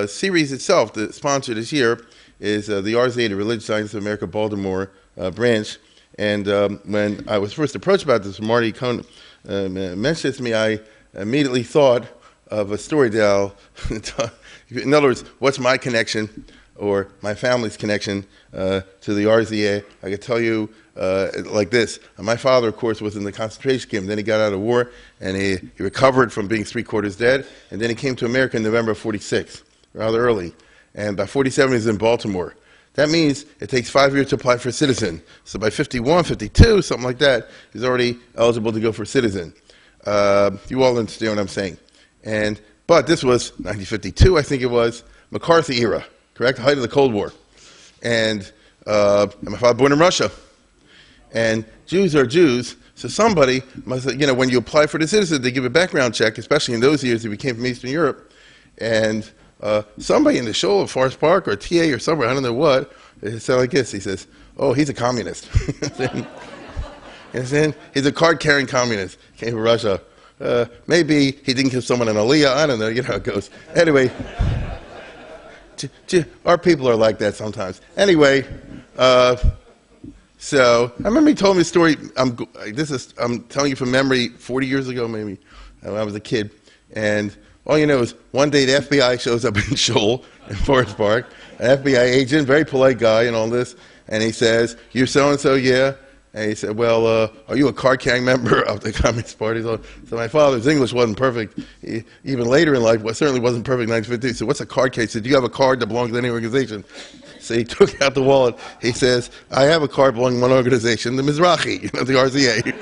series itself, the sponsor this year, is the RZA, the Religious Science of America Baltimore branch. And when I was first approached about this, Marty Cohn mentioned it to me, I immediately thought of a story that I'll in other words, what's my connection or my family's connection to the RZA? I could tell you like this. My father, of course, was in the concentration camp. Then he got out of war, and he recovered from being three-quarters dead. And then he came to America in November of '46, rather early. And by '47, he was in Baltimore. That means it takes 5 years to apply for citizen. So by 51, 52, something like that, he's already eligible to go for citizen. You all understand what I'm saying. But this was 1952, I think it was, McCarthy era, correct? The height of the Cold War. And my father born in Russia. And Jews are Jews, so somebody must, when you apply for the citizen, they give a background check, especially in those years if you came from Eastern Europe. And somebody in the show of Forest Park or TA or somewhere, I don't know what, it sounded like this. He says, oh, he's a communist. He's a card-carrying communist, came from Russia. Maybe he didn't give someone an Aliyah, I don't know, you know how it goes. Anyway, our people are like that sometimes. Anyway, so I remember he told me a story, I'm telling you from memory, 40 years ago maybe, when I was a kid. And all you know is one day the FBI shows up in Shoal, in Forest Park, an FBI agent, very polite guy and all this, and he says, you're so-and-so, yeah? And he said, well, are you a card-carrying member of the Communist Party? So my father's English wasn't perfect. Even later in life, certainly wasn't perfect in 1950. So what's a card case? He said, do you have a card that belongs to any organization? So he took out the wallet. He says, I have a card belonging to one organization, the Mizrahi, the RZA.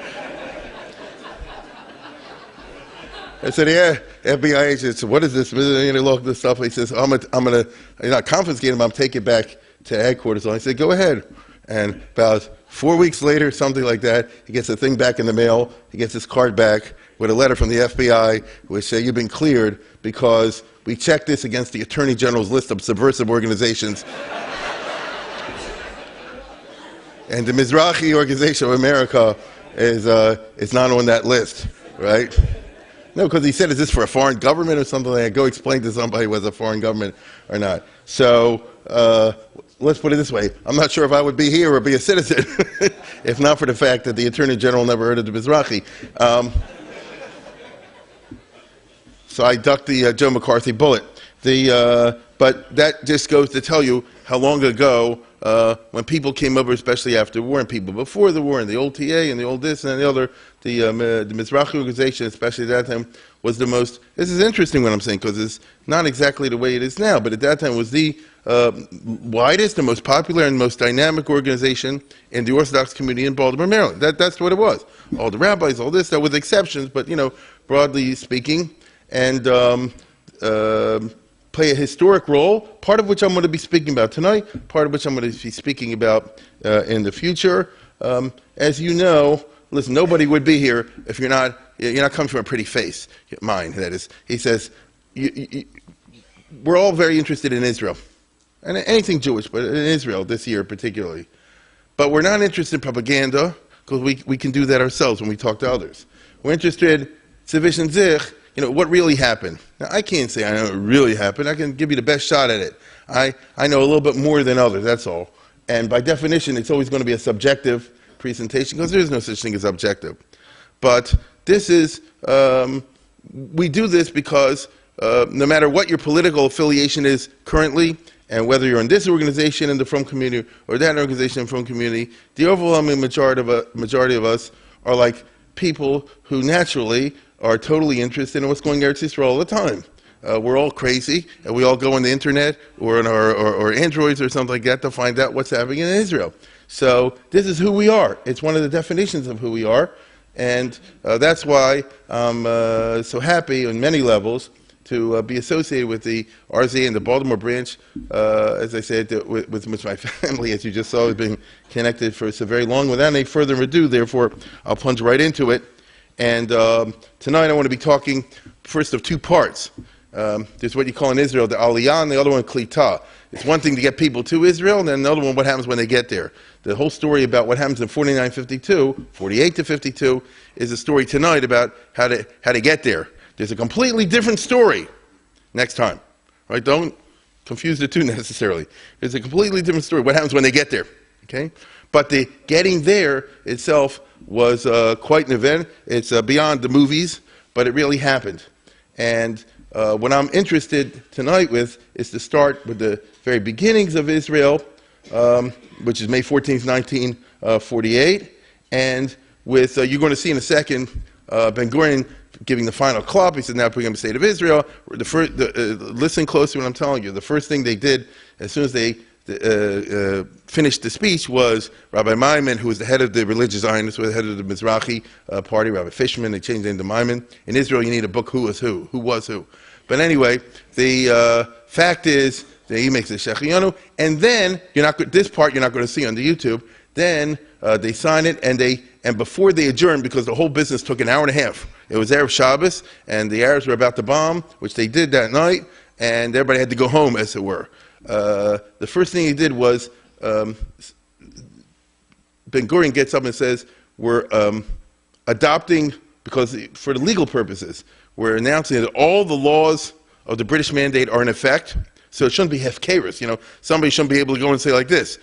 I said, yeah, FBI agent. So what is this? Look this stuff. He says, I'm gonna not confiscate him. I'm taking it back to headquarters. So I said, go ahead. And about 4 weeks later, something like that, he gets the thing back in the mail. He gets his card back with a letter from the FBI which says, you've been cleared because we checked this against the Attorney General's list of subversive organizations. And the Mizrahi Organization of America is not on that list, right? No, because he said, is this for a foreign government or something like that? Go explain to somebody whether it's a foreign government or not. So let's put it this way. I'm not sure if I would be here or be a citizen if not for the fact that the Attorney General never heard of the Mizrahi. So I ducked the Joe McCarthy bullet. But that just goes to tell you how long ago, when people came over, especially after the war, and people before the war, and the old TA, and the old this and the other, the Mizrahi organization, especially at that time, was the most, this is interesting what I'm saying, because it's not exactly the way it is now, but at that time was the widest, the most popular, and most dynamic organization in the Orthodox community in Baltimore, Maryland. That's what it was. All the rabbis, all this, with exceptions, but, broadly speaking, and play a historic role, part of which I'm going to be speaking about tonight, part of which I'm going to be speaking about in the future. As you know, listen, nobody would be here if you're not coming from a pretty face, mine, that is. He says, we're all very interested in Israel, and anything Jewish, but in Israel this year particularly. But we're not interested in propaganda, because we can do that ourselves when we talk to others. We're interested, Zivish Zich, what really happened. Now, I can't say I know what really happened. I can give you the best shot at it. I know a little bit more than others, that's all. And by definition, it's always going to be a subjective presentation, because there is no such thing as objective. But this is, we do this because no matter what your political affiliation is currently, and whether you're in this organization in the Frum community or that organization in the Frum community, the overwhelming majority of us are like people who naturally are totally interested in what's going on in Eretz Yisrael all the time. We're all crazy, and we all go on the internet or on our Androids or something like that to find out what's happening in Israel. So this is who we are. It's one of the definitions of who we are, and that's why I'm so happy on many levels to be associated with the RZA and the Baltimore branch. As I said, with which my family, as you just saw, has been connected for so very long. Without any further ado, therefore, I'll plunge right into it. And tonight I want to be talking first of two parts. There's what you call in Israel the Aliyah, and the other one Klita. It's one thing to get people to Israel, and then another one what happens when they get there. The whole story about what happens in 49-52, 48 to 52, is a story tonight about how to get there. There's a completely different story next time. right? Don't confuse the two necessarily. It's a completely different story. What happens when they get there, okay? But the getting there itself was quite an event. It's beyond the movies, but it really happened. And what I'm interested tonight with is to start with the very beginnings of Israel, which is May 14th, 1948, and with, you're going to see in a second, Ben-Gurion giving the final clap. He said, now we're going to state of Israel. Listen closely to what I'm telling you. The first thing they did, as soon as they finished the speech, was Rabbi Maimon, who was the head of the religious Zionists, who was the head of the Mizrahi party, Rabbi Fishman, they changed the name to Maimon. In Israel, you need a book, who was who. But anyway, the fact is that he makes a Shechianu, and then, this part you're not going to see on the YouTube, then they sign it, and before they adjourn, because the whole business took an hour and a half. It was Arab Shabbos, and the Arabs were about to bomb, which they did that night, and everybody had to go home, as it were. The first thing he did was, Ben-Gurion gets up and says, we're adopting, because for the legal purposes, we're announcing that all the laws of the British Mandate are in effect, so it shouldn't be hefkerus. Somebody shouldn't be able to go and say like this,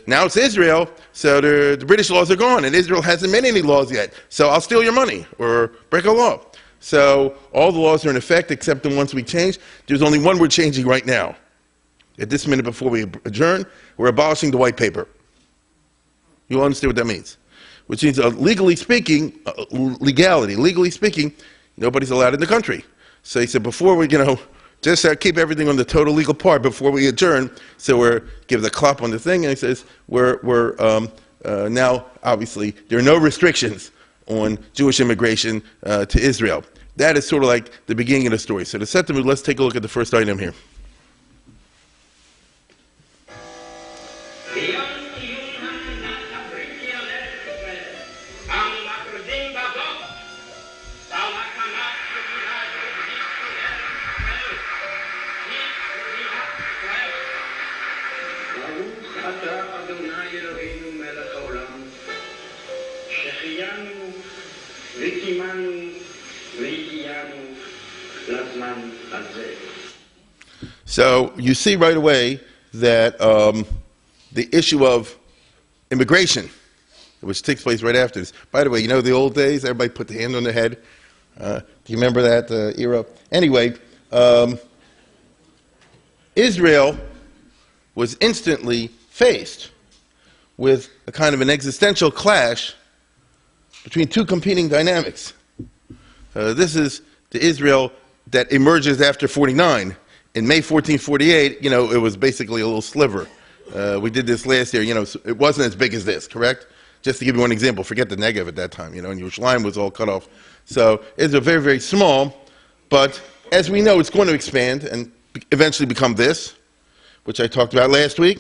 now it's Israel, so the British laws are gone, and Israel hasn't made any laws yet, so I'll steal your money, or break a law. So all the laws are in effect, except the ones we changed. There's only one we're changing right now. At this minute before we adjourn, we're abolishing the white paper. You understand what that means? Which means, legally speaking, nobody's allowed in the country. So he said, before we, just keep everything on the total legal part before we adjourn. So we're give the clap on the thing, and he says we're now obviously there are no restrictions on Jewish immigration to Israel. That is sort of like the beginning of the story. So to set the mood, let's take a look at the first item here. So you see right away that the issue of immigration, which takes place right after this. By the way, the old days, everybody put the hand on their head. Do you remember that era? Anyway, Israel was instantly faced with a kind of an existential clash between two competing dynamics. This is the Israel that emerges after 49. In May 1448, it was basically a little sliver. We did this last year, it wasn't as big as this, correct? Just to give you one example, forget the Negev at that time, and Yerushalayim was all cut off. So it's very, very small, but as we know, it's going to expand and eventually become this, which I talked about last week.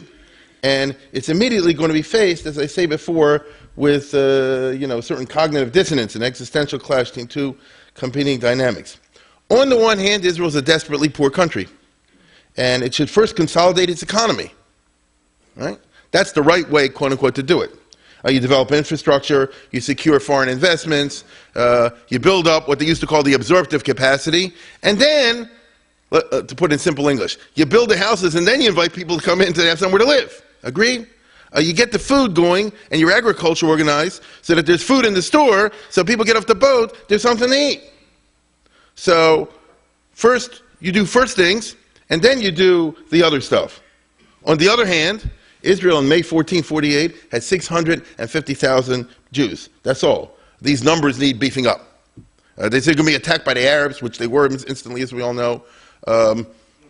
And it's immediately going to be faced, as I say before, with certain cognitive dissonance and existential clash between two competing dynamics. On the one hand, Israel is a desperately poor country, and it should first consolidate its economy. Right? That's the right way, quote unquote, to do it. You develop infrastructure, you secure foreign investments, you build up what they used to call the absorptive capacity, and then, to put it in simple English, you build the houses and then you invite people to come in to have somewhere to live. Agreed? You get the food going and your agriculture organized so that there's food in the store, so people get off the boat, there's something to eat. So, first, you do first things, and then you do the other stuff. On the other hand, Israel in May 1448 had 650,000 Jews. That's all. These numbers need beefing up. They said they're going to be attacked by the Arabs, which they were instantly, as we all know.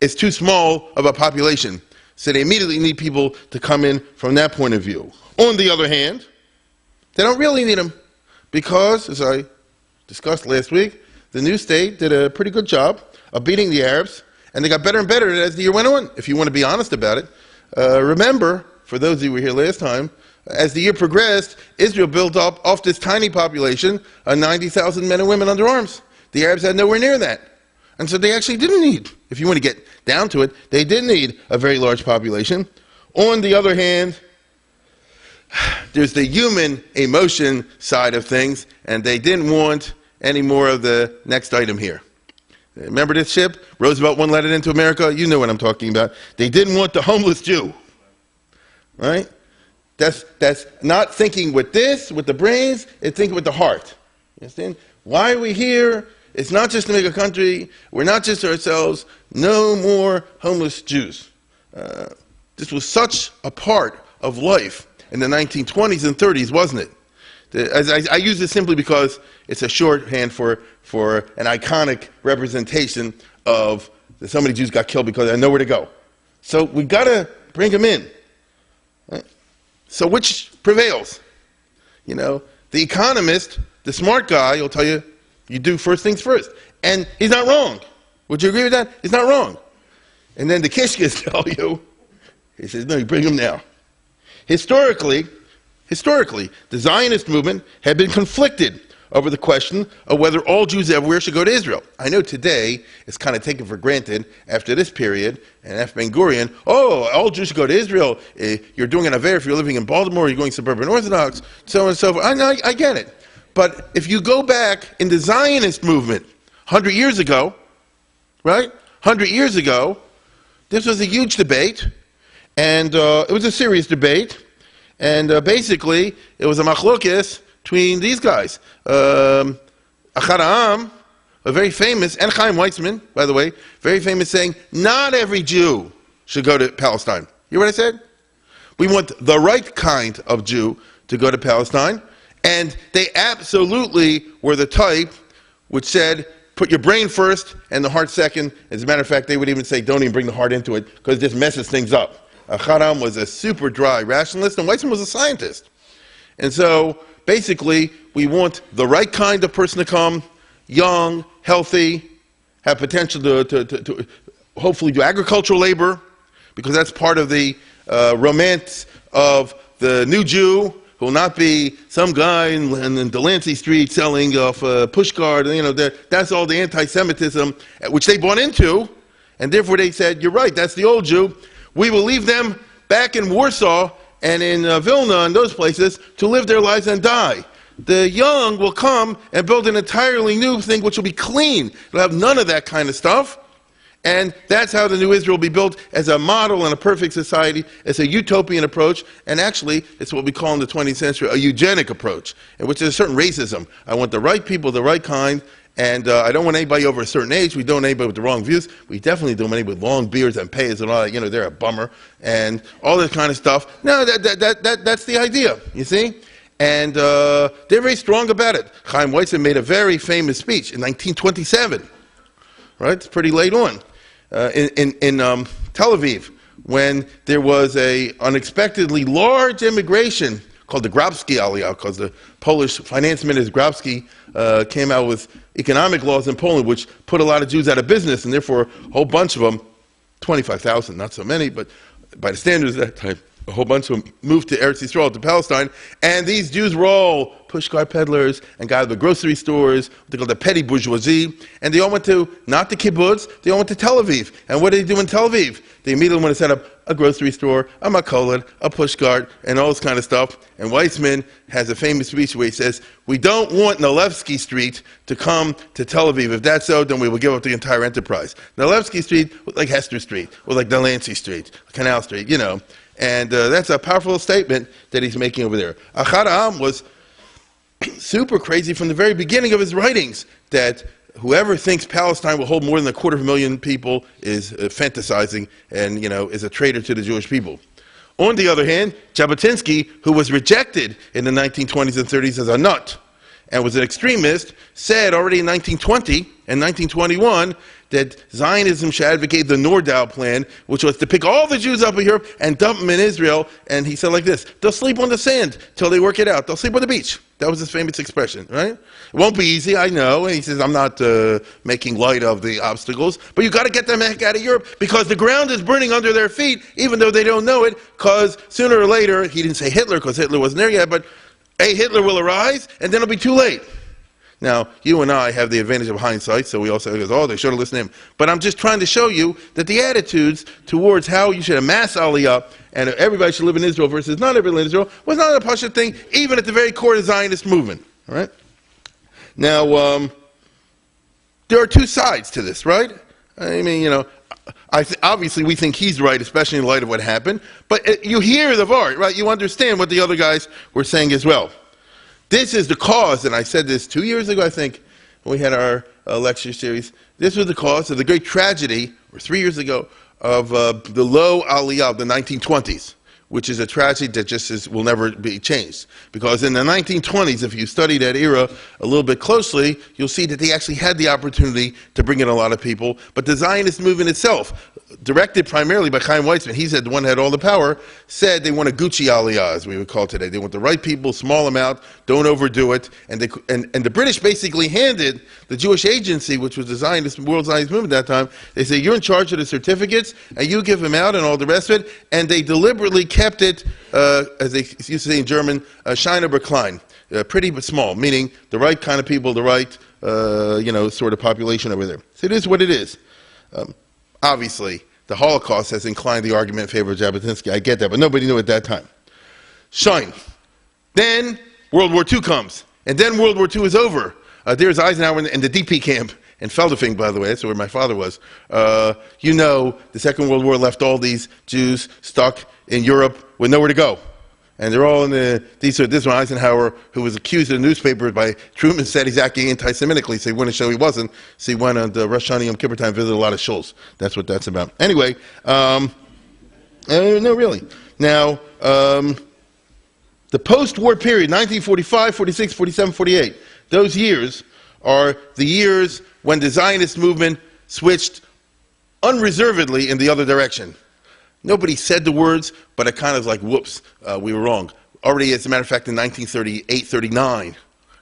It's too small of a population. So they immediately need people to come in from that point of view. On the other hand, they don't really need them because, as I discussed last week, the new state did a pretty good job of beating the Arabs, and they got better and better as the year went on, if you want to be honest about it. Remember, for those of you who were here last time, as the year progressed, Israel built up, off this tiny population, 90,000 men and women under arms. The Arabs had nowhere near that. And so they actually didn't need, if you want to get down to it, they didn't need a very large population. On the other hand, there's the human emotion side of things, and they didn't want any more of the next item here. Remember this ship? Roosevelt wouldn't let it into America. You know what I'm talking about. They didn't want the homeless Jew. Right? That's not thinking with the brains, it's thinking with the heart. You understand? Why are we here? It's not just to make a country. We're not just ourselves. No more homeless Jews. This was such a part of life in the 1920s and 30s, wasn't it? I use this simply because it's a shorthand for an iconic representation of that so many Jews got killed because they had nowhere to go. So we've got to bring them in. Right? So which prevails? You know, the economist, the smart guy, will tell you, you do first things first. And he's not wrong. Would you agree with that? He's not wrong. And then the Kishkas tell you, he says, no, you bring them now. Historically, the Zionist movement had been conflicted over the question of whether all Jews everywhere should go to Israel. I know today it's kind of taken for granted after this period, and after Ben-Gurion, all Jews should go to Israel. You're doing an affair if you're living in Baltimore, you're going suburban Orthodox, so on and so forth. I get it. But if you go back in the Zionist movement 100 years ago, right? 100 years ago, this was a huge debate, and it was a serious debate, and basically it was a machlokes between these guys. Achad Ha'am, a very famous, and Chaim Weizmann, by the way, very famous saying, not every Jew should go to Palestine. You hear what I said? We want the right kind of Jew to go to Palestine. And they absolutely were the type which said, put your brain first and the heart second. As a matter of fact, they would even say, don't even bring the heart into it, because it just messes things up. Achad Ha'am was a super dry rationalist, and Weizmann was a scientist. And so, basically, we want the right kind of person to come, young, healthy, have potential to hopefully do agricultural labor, because that's part of the romance of the new Jew, who will not be some guy in Delancey Street selling off a pushcart. You know, that's all the anti-Semitism, which they bought into, and therefore they said, you're right, that's the old Jew. We will leave them back in Warsaw and in Vilna and those places to live their lives and die. The young will come and build an entirely new thing which will be clean. It'll have none of that kind of stuff. And that's how the new Israel will be built, as a model and a perfect society. It's a utopian approach, and actually it's what we call in the 20th century a eugenic approach, in which there's a certain racism. I want the right people, the right kind, and I don't want anybody over a certain age. We don't want anybody with the wrong views. We definitely don't want anybody with long beards and payas and all that. You know, they're a bummer, and all this kind of stuff. No, that's the idea, you see? And they're very strong about it. Chaim Weizmann made a very famous speech in 1927, right? It's pretty late on. In Tel Aviv, when there was a unexpectedly large immigration called the Grabski Aliyah, because the Polish finance minister Grabski came out with economic laws in Poland which put a lot of Jews out of business, and therefore a whole bunch of them, 25,000, not so many, but by the standards of that time, a whole bunch of them moved to Eretz Yisrael, to Palestine, and these Jews were all pushcart peddlers and got out of the grocery stores, what they call the petty bourgeoisie, and they all went to, not the kibbutz, they all went to Tel Aviv. And what did they do in Tel Aviv? They immediately want to set up a grocery store, a makolet, a pushcart, and all this kind of stuff. And Weizmann has a famous speech where he says, we don't want Nalevsky Street to come to Tel Aviv. If that's so, then we will give up the entire enterprise. Nalevsky Street, like Hester Street, or like Delancey Street, Canal Street, you know. And that's a powerful statement that he's making over there. Achad Ha'am was super crazy from the very beginning of his writings, that whoever thinks Palestine will hold more than 250,000 people is fantasizing and, you know, is a traitor to the Jewish people. On the other hand, Jabotinsky, who was rejected in the 1920s and 30s as a nut and was an extremist, said already in 1920 and 1921 that Zionism should advocate the Nordau plan, which was to pick all the Jews up in Europe and dump them in Israel. And he said like this, they'll sleep on the sand till they work it out. They'll sleep on the beach. That was his famous expression, right? It won't be easy, I know. And he says, I'm not making light of the obstacles, but you got to get them heck out of Europe, because the ground is burning under their feet, even though they don't know it, because sooner or later, he didn't say Hitler, because Hitler wasn't there yet, but Hitler will arise, and then it'll be too late. Now, you and I have the advantage of hindsight, so we all say, oh, they should have listened to him. But I'm just trying to show you that the attitudes towards how you should amass Aliyah and everybody should live in Israel versus not everybody in Israel was not a Pasha thing, even at the very core of the Zionist movement. All right? Now, there are two sides to this, right? I mean, obviously we think he's right, especially in light of what happened, but you hear the Vart, right? You understand what the other guys were saying as well. This is the cause, and I said this 2 years ago, I think, when we had our lecture series. This was the cause of the great tragedy, or 3 years ago, of the low Aliyah of the 1920s, which is a tragedy that will never be changed. Because in the 1920s, if you study that era a little bit closely, you'll see that they actually had the opportunity to bring in a lot of people. But the Zionist movement itself, directed primarily by Chaim Weizmann, he said the one that had all the power, said they want a Gucci Aliyah, as we would call it today. They want the right people, small amount, don't overdo it. And the British basically handed the Jewish Agency, which was the Zionist, World Zionist movement at that time, they say, you're in charge of the certificates, and you give them out and all the rest of it. And they deliberately kept it, as they used to say in German, Schein aber klein, pretty but small, meaning the right kind of people, the right, sort of population over there. So it is what it is. Obviously, the Holocaust has inclined the argument in favor of Jabotinsky. I get that, but nobody knew at that time. Schein. Then World War II comes, and then World War II is over. There's Eisenhower in the DP camp in Feldafing, by the way. That's where my father was. The Second World War left all these Jews stuck in Europe with nowhere to go. And they're all in this one, Eisenhower, who was accused in the newspapers by Truman, said he's acting anti-Semitically, so he wouldn't show he wasn't. So he went on the Rosh Hashanah Yom Kippur time, visited a lot of shuls. That's what that's about. Anyway, no, really. Now, the post-war period, 1945, 46, 47, 48, those years are the years when the Zionist movement switched unreservedly in the other direction. Nobody said the words, but it kind of like, whoops, we were wrong. Already, as a matter of fact, in 1938, 39,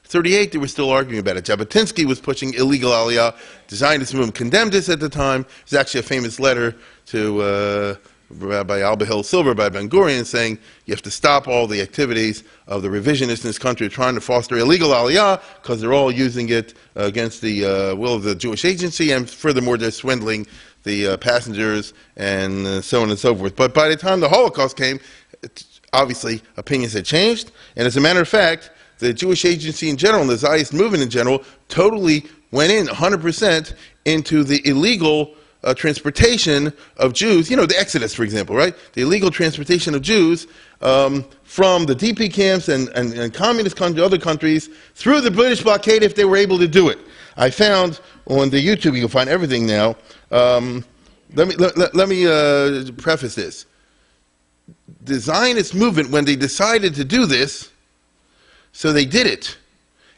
38, they were still arguing about it. Jabotinsky was pushing illegal Aliyah. The Zionist movement condemned this at the time. There's actually a famous letter to Rabbi Alba Hill Silver by Ben Gurion saying you have to stop all the activities of the revisionists in this country trying to foster illegal Aliyah because they're all using it against the will of the Jewish Agency, and furthermore, they're swindling the passengers and so on and so forth. But by the time the Holocaust came, obviously opinions had changed, and as a matter of fact, the Jewish Agency in general and the Zionist movement in general totally went in 100% into the illegal transportation of Jews, the Exodus, for example, right? The illegal transportation of Jews from the DP camps and communist countries, other countries, through the British blockade if they were able to do it. I found on the YouTube, you can find everything now. Let me preface this. The Zionist movement, when they decided to do this, so they did it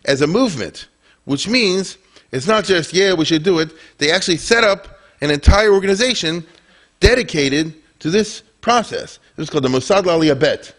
as a movement, which means it's not just, yeah, we should do it. They actually set up an entire organization dedicated to this process. It was called the Mossad Aliyah Bet.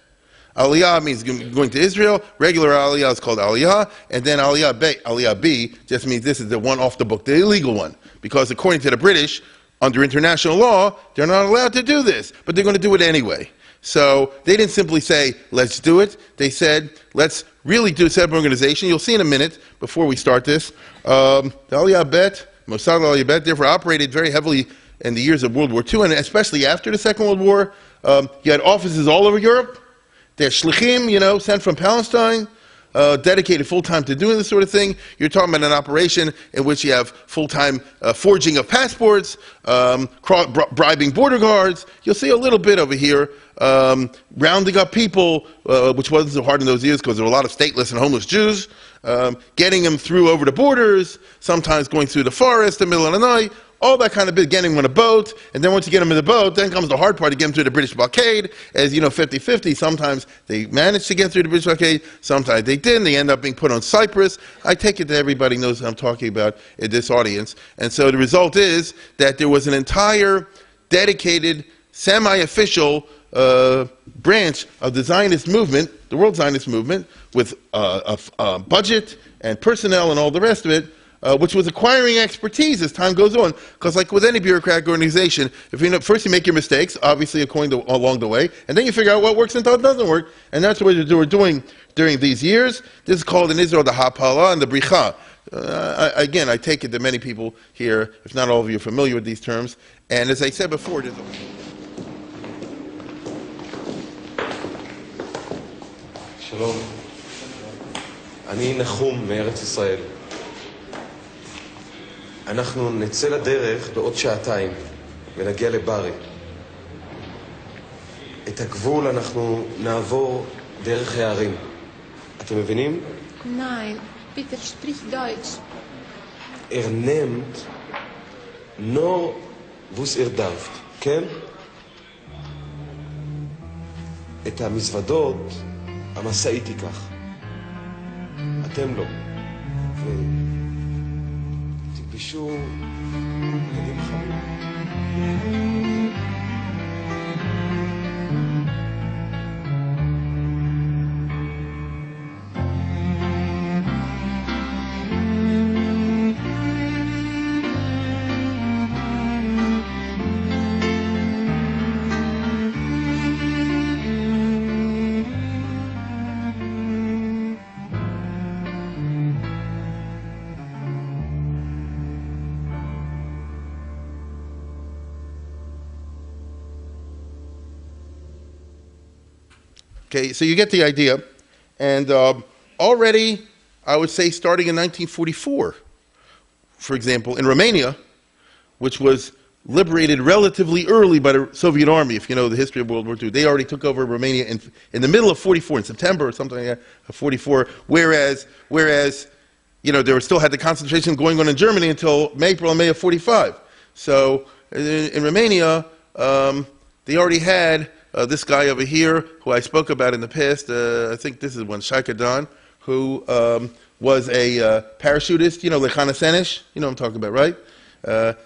Aliyah means going to Israel. Regular Aliyah is called Aliyah. And then Aliyah Bet, Aliyah B, just means this is the one off the book, the illegal one. Because according to the British, under international law, they're not allowed to do this. But they're going to do it anyway. So they didn't simply say, let's do it. They said, let's really do a set up an organization. You'll see in a minute, before we start this, the Aliyah Bet, Mossad Aliyah Bet, therefore operated very heavily in the years of World War II, and especially after the Second World War. You had offices all over Europe. They had shlichim, sent from Palestine, dedicated full-time to doing this sort of thing. You're talking about an operation in which you have full-time forging of passports, bribing border guards. You'll see a little bit over here, rounding up people, which wasn't so hard in those years because there were a lot of stateless and homeless Jews, getting them through over the borders, sometimes going through the forest in the middle of the night, all that kind of bit, getting them on a boat, and then once you get them in the boat, then comes the hard part to get them through the British blockade. As 50-50, sometimes they managed to get through the British blockade, sometimes they didn't, they end up being put on Cyprus. I take it that everybody knows what I'm talking about in this audience. And so the result is that there was an entire dedicated, semi-official branch of the Zionist movement, the World Zionist movement, with a budget and personnel and all the rest of it, which was acquiring expertise as time goes on. Because like with any bureaucratic organization, if first you make your mistakes, obviously along the way, and then you figure out what works and what doesn't work. And that's what they were doing during these years. This is called in Israel the Hapala and the Bricha. Again, I take it that many people here, if not all of you, are familiar with these terms. And as I said before, שלום, אני נחום מארץ ישראל. אנחנו נצא לדרך בעוד שעתיים ונגיע לברי. את הגבול אנחנו נעבור דרך הערים. אתם מבינים? Nein, bitte sprich Deutsch. Nimmt nur, was darf. כן? את המזוודות המשאית ייקח. אתם לא. ותלבשו בגדים חמים. Okay, so you get the idea. And already, I would say starting in 1944, for example, in Romania, which was liberated relatively early by the Soviet army, if you know the history of World War II. They already took over Romania in the middle of 44, in September or something like that, of 44, whereas you know, they still had the concentration going on in Germany until April and May of 45. So in Romania, they already had this guy over here, who I spoke about in the past, I think this is one, Shaikadan, who was a parachutist, you know, reconnaissance, you know what I'm talking about, right?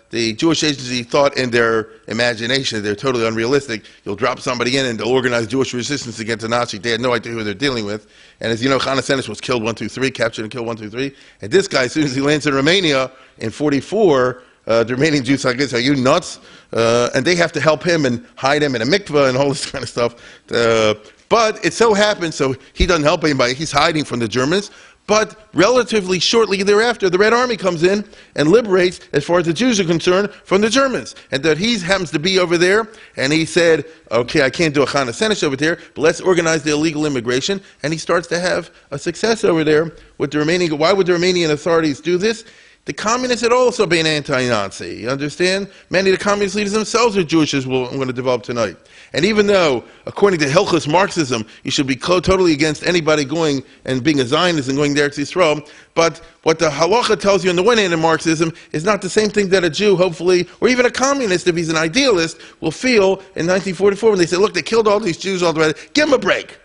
The Jewish agency thought in their imagination, they're totally unrealistic, you'll drop somebody in and they'll organize Jewish resistance against the Nazis. They had no idea who they're dealing with. And as you know, reconnaissance was killed 1, 2, 3, captured and killed 1, 2, 3. And this guy, as soon as he lands in Romania in 44, the Romanian Jews like this, are you nuts? And they have to help him and hide him in a mikveh and all this kind of stuff. But it so happens, so he doesn't help anybody, he's hiding from the Germans. But relatively shortly thereafter, the Red Army comes in and liberates, as far as the Jews are concerned, from the Germans. And that he happens to be over there, and he said, okay, I can't do a Chana Senesh over there, but let's organize the illegal immigration. And he starts to have a success over there with the Romanian. Why would the Romanian authorities do this? The communists had also been anti-Nazi, you understand? Many of the communist leaders themselves are Jewish, as I'm going to develop tonight. And even though, according to Hilchos Marxism, you should be totally against anybody going and being a Zionist and going there to Israel, but what the halacha tells you on the one hand in Marxism is not the same thing that a Jew, hopefully, or even a communist, if he's an idealist, will feel in 1944 when they say, look, they killed all these Jews all the way. Give them a break,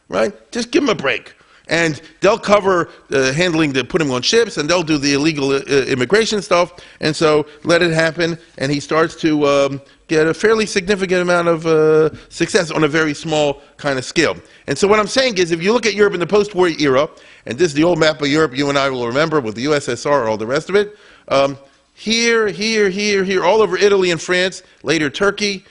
right? Just give them a break. And they'll cover handling putting them on ships, and they'll do the illegal immigration stuff, and so let it happen, and he starts to get a fairly significant amount of success on a very small kind of scale. And so what I'm saying is, if you look at Europe in the post-war era, and this is the old map of Europe you and I will remember with the USSR, all the rest of it, here, all over Italy and France, later Turkey,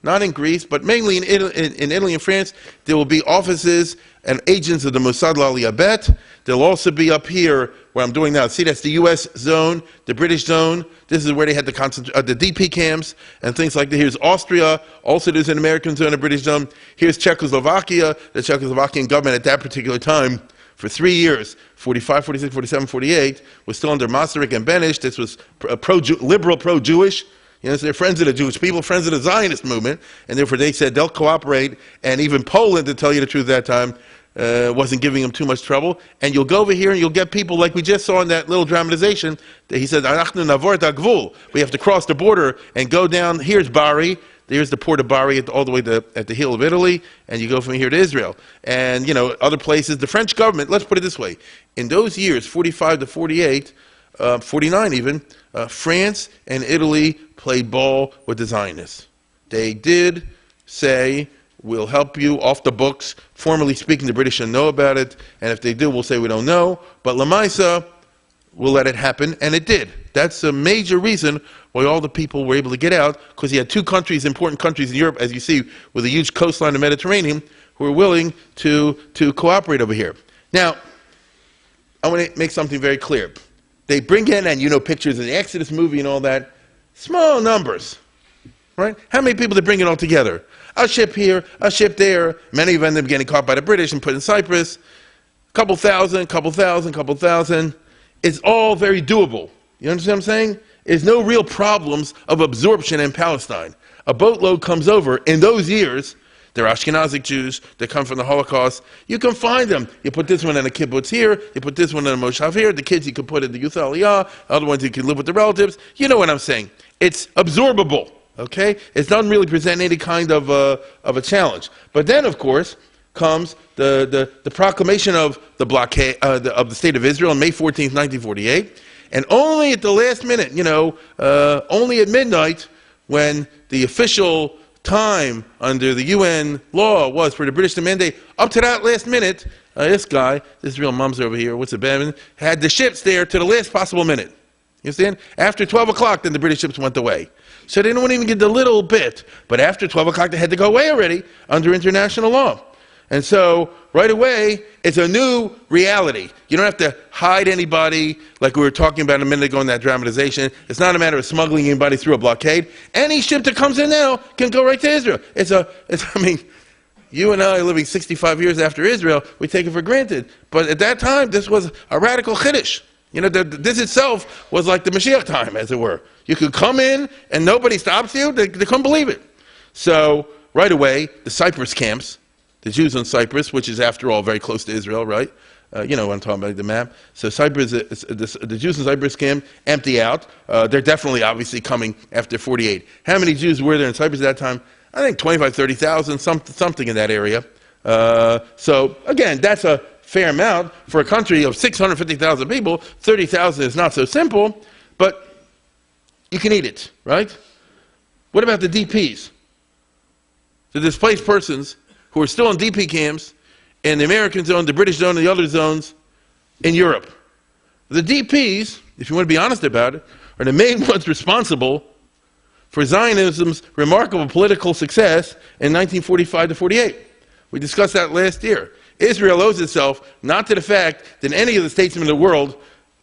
not in Greece, but mainly in Italy and France, there will be offices and agents of the Mossad Aliyah Bet. They'll also be up here, where I'm doing now. See, that's the U.S. zone, the British zone. This is where they had the DP camps and things like that. Here's Austria. Also, there's an American zone, a British zone. Here's Czechoslovakia. The Czechoslovakian government at that particular time, for 3 years, 45, 46, 47, 48, was still under Masaryk and Beneš. This was liberal, pro-Jewish. You know, so they're friends of the Jewish people, friends of the Zionist movement, and therefore they said they'll cooperate, and even Poland, to tell you the truth at that time, wasn't giving them too much trouble. And you'll go over here and you'll get people like we just saw in that little dramatization, that he said, "Anachnu navor et hagvul." We have to cross the border and go down. Here's Bari. There's the port of Bari all the way at the heel of Italy, and you go from here to Israel. And, you know, other places, the French government, let's put it this way. In those years, 45 to 48, 49 even, France and Italy played ball with the Zionists. They did say, we'll help you off the books. Formally speaking, the British don't know about it, and if they do, we'll say we don't know. But Lamaisa, we'll let it happen, and it did. That's a major reason why all the people were able to get out, because you had two countries, important countries in Europe, as you see, with a huge coastline of the Mediterranean, who were willing to cooperate over here. Now, I want to make something very clear. They bring in, and you know, pictures of the Exodus movie and all that, small numbers, right? How many people they bring it all together? A ship here, a ship there. Many of them end up getting caught by the British and put in Cyprus. Couple thousand. It's all very doable. You understand what I'm saying? There's no real problems of absorption in Palestine. A boatload comes over in those years. They're Ashkenazic Jews. They come from the Holocaust. You can find them. You put this one in a kibbutz here. You put this one in a moshav here. The kids you can put in the youth Aliyah. Other ones you can live with the relatives. You know what I'm saying. It's absorbable. Okay? It doesn't really present any kind of a challenge. But then, of course, comes the proclamation of the blockade of the State of Israel on May 14th, 1948. And only at the last minute, only at midnight, when the official time under the UN law was for the British to mandate, up to that last minute, this real mum's over here, what's it, Batman, had the ships there to the last possible minute. You understand? After 12 o'clock, then the British ships went away. So they didn't even get the little bit. But after 12 o'clock, they had to go away already under international law. And so, right away, it's a new reality. You don't have to hide anybody, like we were talking about a minute ago in that dramatization. It's not a matter of smuggling anybody through a blockade. Any ship that comes in now can go right to Israel. You and I are living 65 years after Israel, we take it for granted. But at that time, this was a radical chiddush. This itself was like the Mashiach time, as it were. You could come in and nobody stops you. They couldn't believe it. So, right away, the Cyprus camps, the Jews on Cyprus, which is, after all, very close to Israel, right? You know what I'm talking about, the map. So Cyprus, the Jews in Cyprus camp empty out. They're definitely, obviously, coming after 48. How many Jews were there in Cyprus at that time? I think 25, 30,000, something in that area. So, again, that's a fair amount. For a country of 650,000 people, 30,000 is not so simple, but you can eat it, right? What about the DPs? The displaced persons who are still in DP camps in the American zone, the British zone, and the other zones in Europe. The DPs, if you want to be honest about it, are the main ones responsible for Zionism's remarkable political success in 1945 to 48. We discussed that last year. Israel owes itself not to the fact that any of the statesmen of the world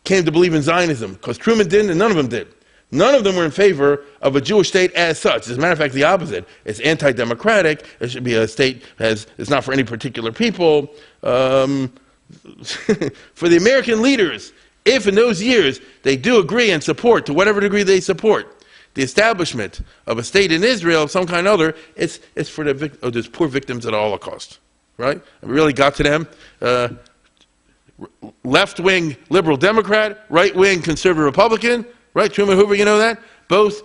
came to believe in Zionism, because Truman didn't and none of them did. None of them were in favor of a Jewish state as such. As a matter of fact, the opposite. It's anti-democratic. It should be a state that is not for any particular people. For the American leaders, if in those years they do agree and support, to whatever degree they support, the establishment of a state in Israel of some kind or other, it's for those poor victims of the Holocaust. Right? We really got to them. Left-wing liberal Democrat, right-wing conservative Republican, right, Truman, Hoover, you know that? Both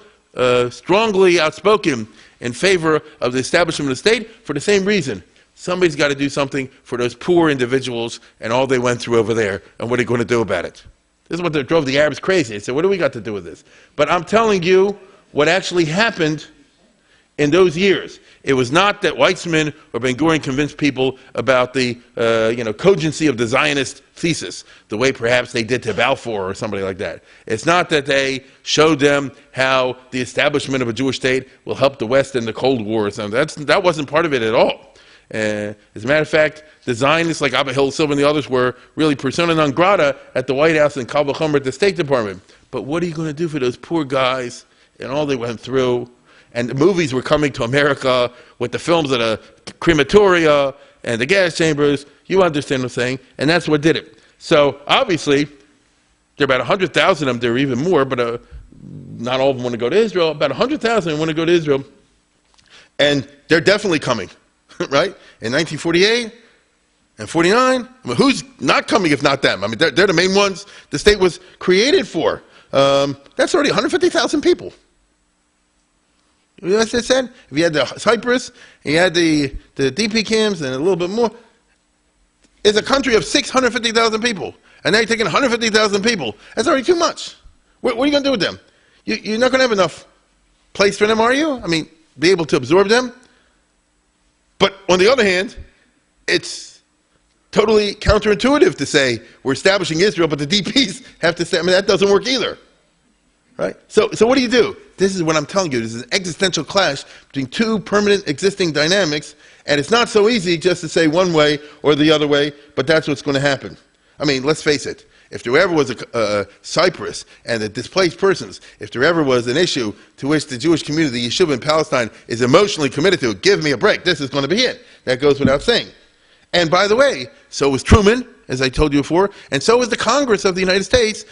strongly outspoken in favor of the establishment of the state for the same reason. Somebody's got to do something for those poor individuals and all they went through over there, and what are they going to do about it? This is what drove the Arabs crazy. They said, what do we got to do with this? But I'm telling you what actually happened in those years. It was not that Weizmann or Ben-Gurion convinced people about the cogency of the Zionist thesis, the way perhaps they did to Balfour or somebody like that. It's not that they showed them how the establishment of a Jewish state will help the West in the Cold War or something. That wasn't part of it at all. As a matter of fact, the Zionists like Abba Hill Silva and the others were really persona non grata at the White House and Kal Vachomer at the State Department. But what are you going to do for those poor guys and all they went through? And the movies were coming to America with the films of the crematoria and the gas chambers. You understand what I'm saying? And that's what did it. So, obviously, there are about 100,000 of them. There are even more, but not all of them want to go to Israel. About 100,000 want to go to Israel. And they're definitely coming, right? In 1948 and 49. Who's not coming if not them? They're the main ones the state was created for. That's already 150,000 people. You know what I said? If you had the Cyprus, and you had the DP camps, and a little bit more, it's a country of 650,000 people. And now you're taking 150,000 people. That's already too much. What are you going to do with them? You're not going to have enough place for them, are you? Be able to absorb them? But on the other hand, it's totally counterintuitive to say we're establishing Israel, but the DPs have to say, that doesn't work either. Right? So what do you do? This is what I'm telling you. This is an existential clash between two permanent existing dynamics, and it's not so easy just to say one way or the other way, but that's what's going to happen. Let's face it. If there ever was a Cyprus and the displaced persons, if there ever was an issue to which the Jewish community, the Yeshiva in Palestine, is emotionally committed to, give me a break, this is going to be it. That goes without saying. And by the way, so was Truman as I told you before, and so is the Congress of the United States,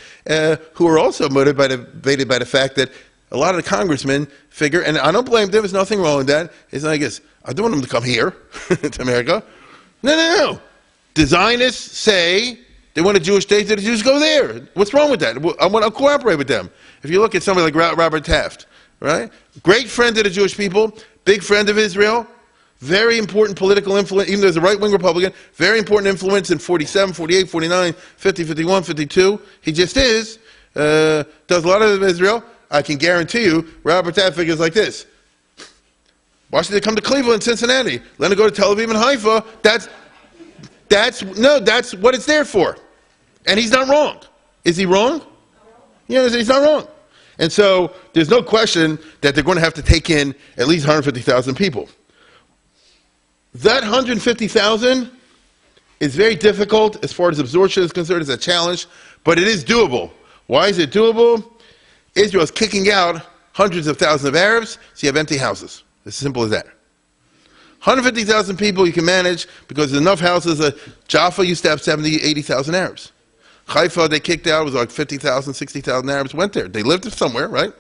who are also motivated by the fact that a lot of the congressmen figure, and I don't blame them, there's nothing wrong with that, is I guess, I don't want them to come here, to America. No. The Zionists say they want a Jewish state, that the Jews go there. What's wrong with that? I want to cooperate with them. If you look at somebody like Robert Taft, right? Great friend of the Jewish people, big friend of Israel, very important political influence, even though he's a right-wing Republican, very important influence in 47, 48, 49, 50, 51, 52. He just is. Does a lot of Israel. I can guarantee you, Robert Taft figures like this. Why should they come to Cleveland, Cincinnati? Let them go to Tel Aviv and Haifa. That's what it's there for. And he's not wrong. Is he wrong? Yeah, he's not wrong. And so there's no question that they're going to have to take in at least 150,000 people. That 150,000 is very difficult as far as absorption is concerned. It's a challenge, but it is doable. Why is it doable? Israel is kicking out hundreds of thousands of Arabs, so you have empty houses. It's as simple as that. 150,000 people you can manage because there's enough houses. Jaffa used to have 70,000, 80,000 Arabs. Haifa, they kicked out, it was like 50,000, 60,000 Arabs went there. They lived somewhere, right?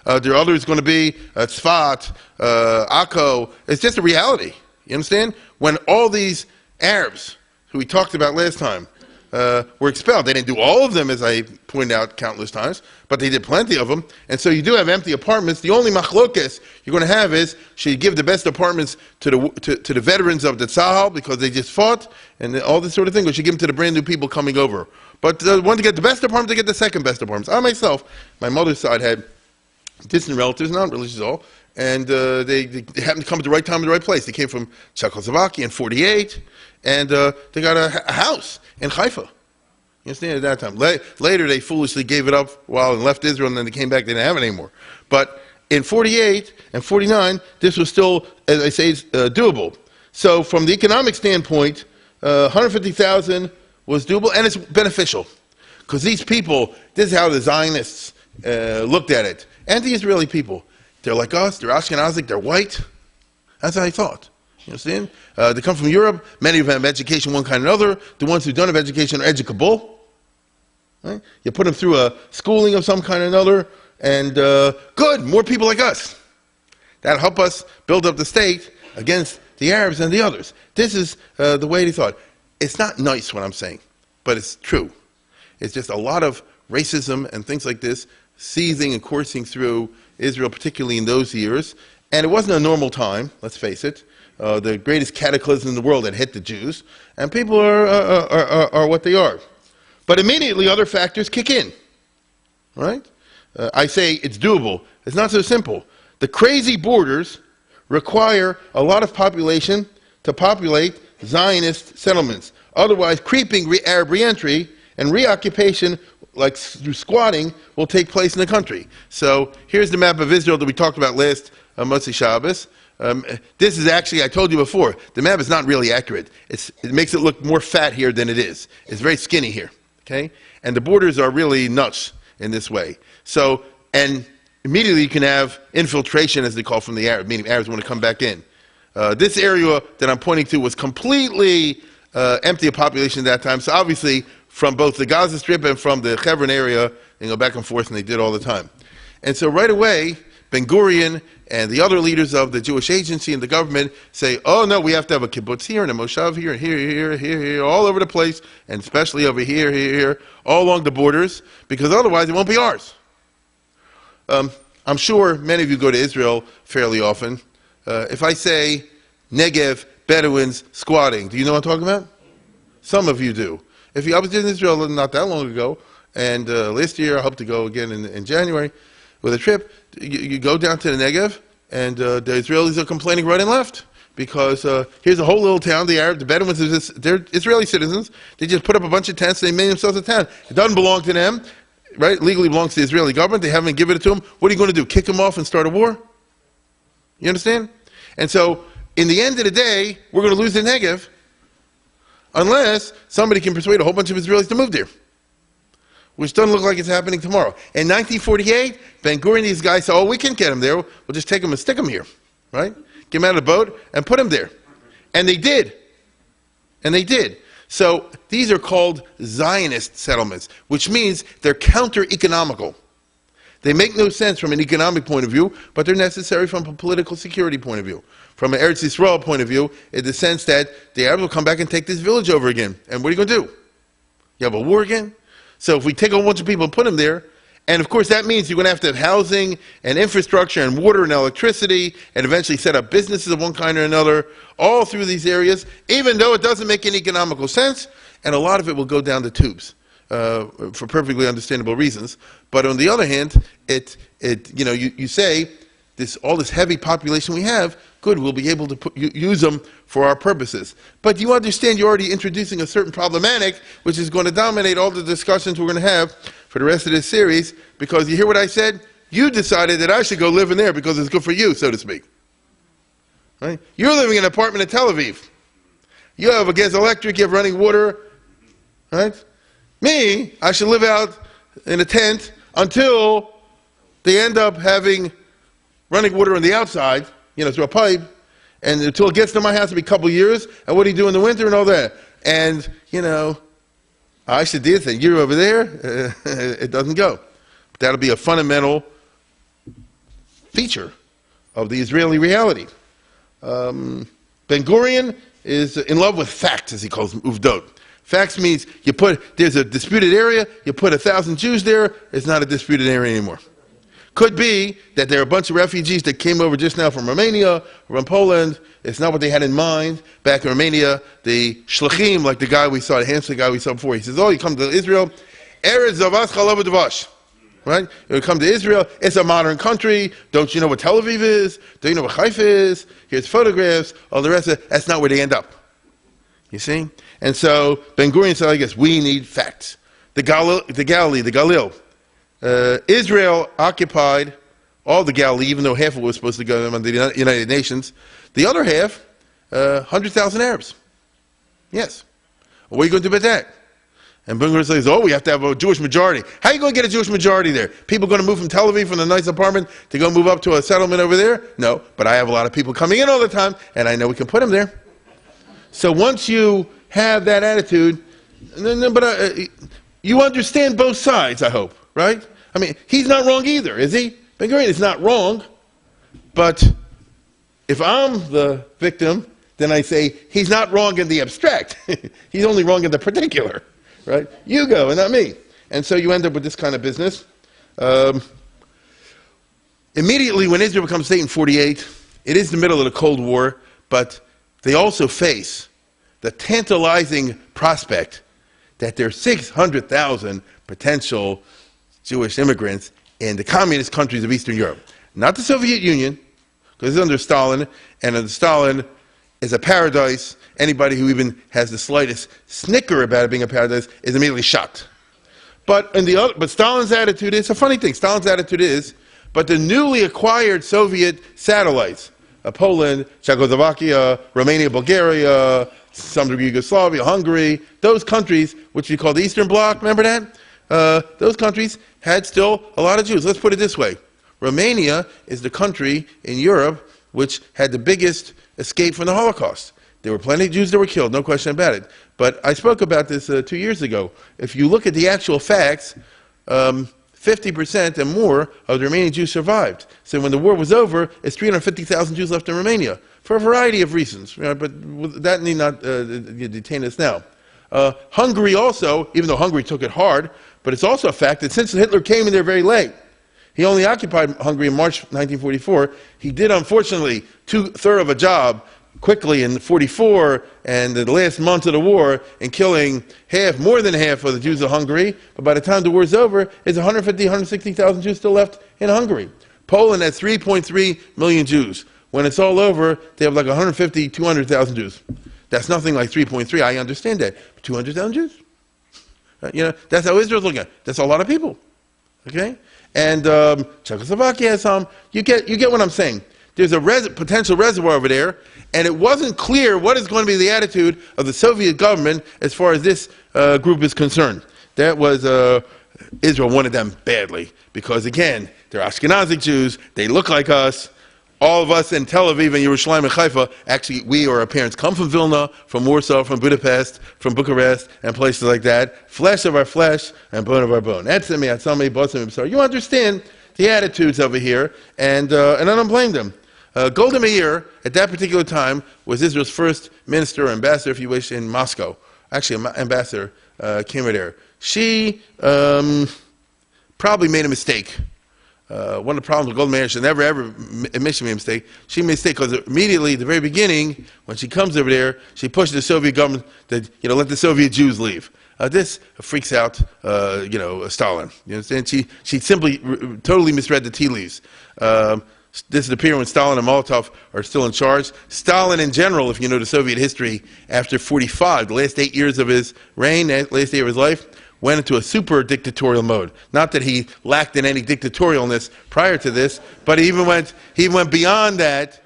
There are others going to be Tzfat, Akko. It's just a reality. You understand? When all these Arabs, who we talked about last time, were expelled. They didn't do all of them, as I pointed out countless times, but they did plenty of them. And so you do have empty apartments. The only machlokes you're going to have is, should you give the best apartments to the veterans of the Tzahal because they just fought, and all this sort of thing, or should you give them to the brand new people coming over? But the one to get the best apartment, they get the second best apartments. I myself, my mother's side had distant relatives, not religious at all, and they happened to come at the right time in the right place. They came from Czechoslovakia in 48, and they got a house in Haifa. You understand? At that time. Later, they foolishly gave it up and left Israel, and then they came back, they didn't have it anymore. But in 48 and 49, this was still, as I say, doable. So from the economic standpoint, 150,000 was doable, and it's beneficial. Because these people, this is how the Zionists looked at it. And the Israeli people. They're like us, they're Ashkenazic, they're white. That's how they thought. You understand? They come from Europe. Many of them have education one kind or another. The ones who don't have education are educable. Right? You put them through a schooling of some kind or another, and good, more people like us. That'll help us build up the state against the Arabs and the others. This is the way they thought. It's not nice what I'm saying, but it's true. It's just a lot of racism and things like this seething and coursing through Israel, particularly in those years. And it wasn't a normal time, let's face it. The greatest cataclysm in the world had hit the Jews, and people are what they are. But immediately other factors kick in, right? I say it's doable. It's not so simple. The crazy borders require a lot of population to populate Zionist settlements. Otherwise, creeping Arab reentry and reoccupation, like through squatting, will take place in the country. So here's the map of Israel that we talked about last Motzi Shabbos. This is actually, I told you before, the map is not really accurate. It makes it look more fat here than it is. It's very skinny here, okay? And the borders are really nuts in this way. So, and immediately you can have infiltration, as they call, from the Arabs, meaning Arabs want to come back in. This area that I'm pointing to was completely empty of population at that time. So obviously, from both the Gaza Strip and from the Hebron area, they go back and forth, and they did all the time. And so right away, Ben-Gurion and the other leaders of the Jewish agency and the government say, oh no, we have to have a kibbutz here and a moshav here and here, all over the place, and especially over here, all along the borders, because otherwise it won't be ours. I'm sure many of you go to Israel fairly often. If I say Negev, Bedouins, squatting, do you know what I'm talking about? Some of you do. I was in Israel not that long ago, and last year I hope to go again in January with a trip. You go down to the Negev, and the Israelis are complaining right and left, because here's a whole little town, the Bedouins, they're Israeli citizens, they just put up a bunch of tents, they made themselves a town. It doesn't belong to them, right? Legally belongs to the Israeli government, they haven't given it to them. What are you going to do, kick them off and start a war? You understand? And so, in the end of the day, we're going to lose the Negev, unless somebody can persuade a whole bunch of Israelis to move there, which doesn't look like it's happening tomorrow. In 1948, Ben-Gurion, these guys said, oh, we can't get them there. We'll just take them and stick them here, right? Get them out of the boat and put them there. And they did. And they did. So these are called Zionist settlements, which means they're counter-economical. They make no sense from an economic point of view, but they're necessary from a political security point of view. From an Eretz Yisrael point of view, in the sense that the Arabs will come back and take this village over again. And what are you going to do? You have a war again? So if we take a bunch of people and put them there, and of course that means you're going to have housing and infrastructure and water and electricity and eventually set up businesses of one kind or another all through these areas, even though it doesn't make any economical sense, and a lot of it will go down the tubes. For perfectly understandable reasons, but on the other hand, you say all this heavy population we have, good, we'll be able to use them for our purposes. But you understand you're already introducing a certain problematic, which is going to dominate all the discussions we're going to have for the rest of this series, because you hear what I said? You decided that I should go live in there because it's good for you, so to speak. Right? You're living in an apartment in Tel Aviv. You have a gas electric, you have running water, right? Me, I should live out in a tent until they end up having running water on the outside, through a pipe, and until it gets to my house, it'll be a couple of years, and what do you do in the winter and all that? And, I should do this, you're over there, it doesn't go. But that'll be a fundamental feature of the Israeli reality. Ben-Gurion is in love with facts, as he calls them, uvdot. Facts means there's a disputed area, you put 1,000 Jews there, it's not a disputed area anymore. Could be that there are a bunch of refugees that came over just now from Romania, from Poland. It's not what they had in mind. Back in Romania, the shluchim, like the handsome guy we saw before, he says, you come to Israel, Eretz Zavas Chalav U'Dvash. Right? You come to Israel, it's a modern country. Don't you know what Tel Aviv is? Don't you know what Haifa is? Here's photographs, all the rest of it. That's not where they end up. You see? And so Ben-Gurion said, I guess, we need facts. The Galilee, the Galil. Israel occupied all the Galilee, even though half of it was supposed to go under the United Nations. The other half, 100,000 Arabs. Yes. Well, what are you going to do about that? And Ben-Gurion says, we have to have a Jewish majority. How are you going to get a Jewish majority there? People going to move from Tel Aviv from the nice apartment to go move up to a settlement over there? No, but I have a lot of people coming in all the time, and I know we can put them there. So once you have that attitude, you understand both sides, I hope, right? I mean, he's not wrong either, is he? Ben-Gurion is not wrong, but if I'm the victim, then I say, he's not wrong in the abstract. He's only wrong in the particular, right? You go, and not me. And so you end up with this kind of business. Immediately when Israel becomes state in 1948, it is the middle of the Cold War, but they also face the tantalizing prospect that there are 600,000 potential Jewish immigrants in the communist countries of Eastern Europe. Not the Soviet Union, because it's under Stalin, and under Stalin is a paradise. Anybody who even has the slightest snicker about it being a paradise is immediately shot. But Stalin's attitude is, a funny thing, Stalin's attitude is, but the newly acquired Soviet satellites, Poland, Czechoslovakia, Romania, Bulgaria, some degree Yugoslavia, Hungary, those countries, which we call the Eastern Bloc, remember that? Those countries had still a lot of Jews. Let's put it this way. Romania is the country in Europe which had the biggest escape from the Holocaust. There were plenty of Jews that were killed, no question about it. But I spoke about this 2 years ago. If you look at the actual facts, 50% and more of the Romanian Jews survived. So when the war was over, it's 350,000 Jews left in Romania, for a variety of reasons. But that need not detain us now. Hungary also, even though Hungary took it hard, but it's also a fact that since Hitler came in there very late, he only occupied Hungary in March 1944. He did, unfortunately, 2/3 of a job quickly in 1944 and the last months of the war in killing more than half of the Jews of Hungary. But by the time the war's over, there's 150, 160,000 Jews still left in Hungary. Poland has 3.3 million Jews. When it's all over, they have like 150, 200,000 Jews. That's nothing like 3.3. I understand that. 200,000 Jews? That's how Israel's looking at it. That's a lot of people. Okay? And Czechoslovakia has some. You get what I'm saying. There's a potential reservoir over there, and it wasn't clear what is going to be the attitude of the Soviet government as far as this group is concerned. That was, Israel wanted them badly, because again, they're Ashkenazi Jews, they look like us, all of us in Tel Aviv and Yerushalayim and Haifa, actually, we or our parents come from Vilna, from Warsaw, from Budapest, from Bucharest, and places like that. Flesh of our flesh and bone of our bone. You understand the attitudes over here, and I don't blame them. Golda Meir, at that particular time, was Israel's first minister or ambassador, if you wish, in Moscow. Actually, an ambassador came over there. She probably made a mistake. One of the problems with Golda Meir, she never ever admit she made a mistake. She made a mistake because immediately, at the very beginning, when she comes over there, she pushed the Soviet government to, let the Soviet Jews leave. This freaks out, Stalin. You understand? She simply totally misread the tea leaves. This is the period when Stalin and Molotov are still in charge. Stalin, in general, if you know the Soviet history, after 45, the last 8 years of his reign, last year of his life, went into a super dictatorial mode. Not that he lacked in any dictatorialness prior to this, but he went beyond that.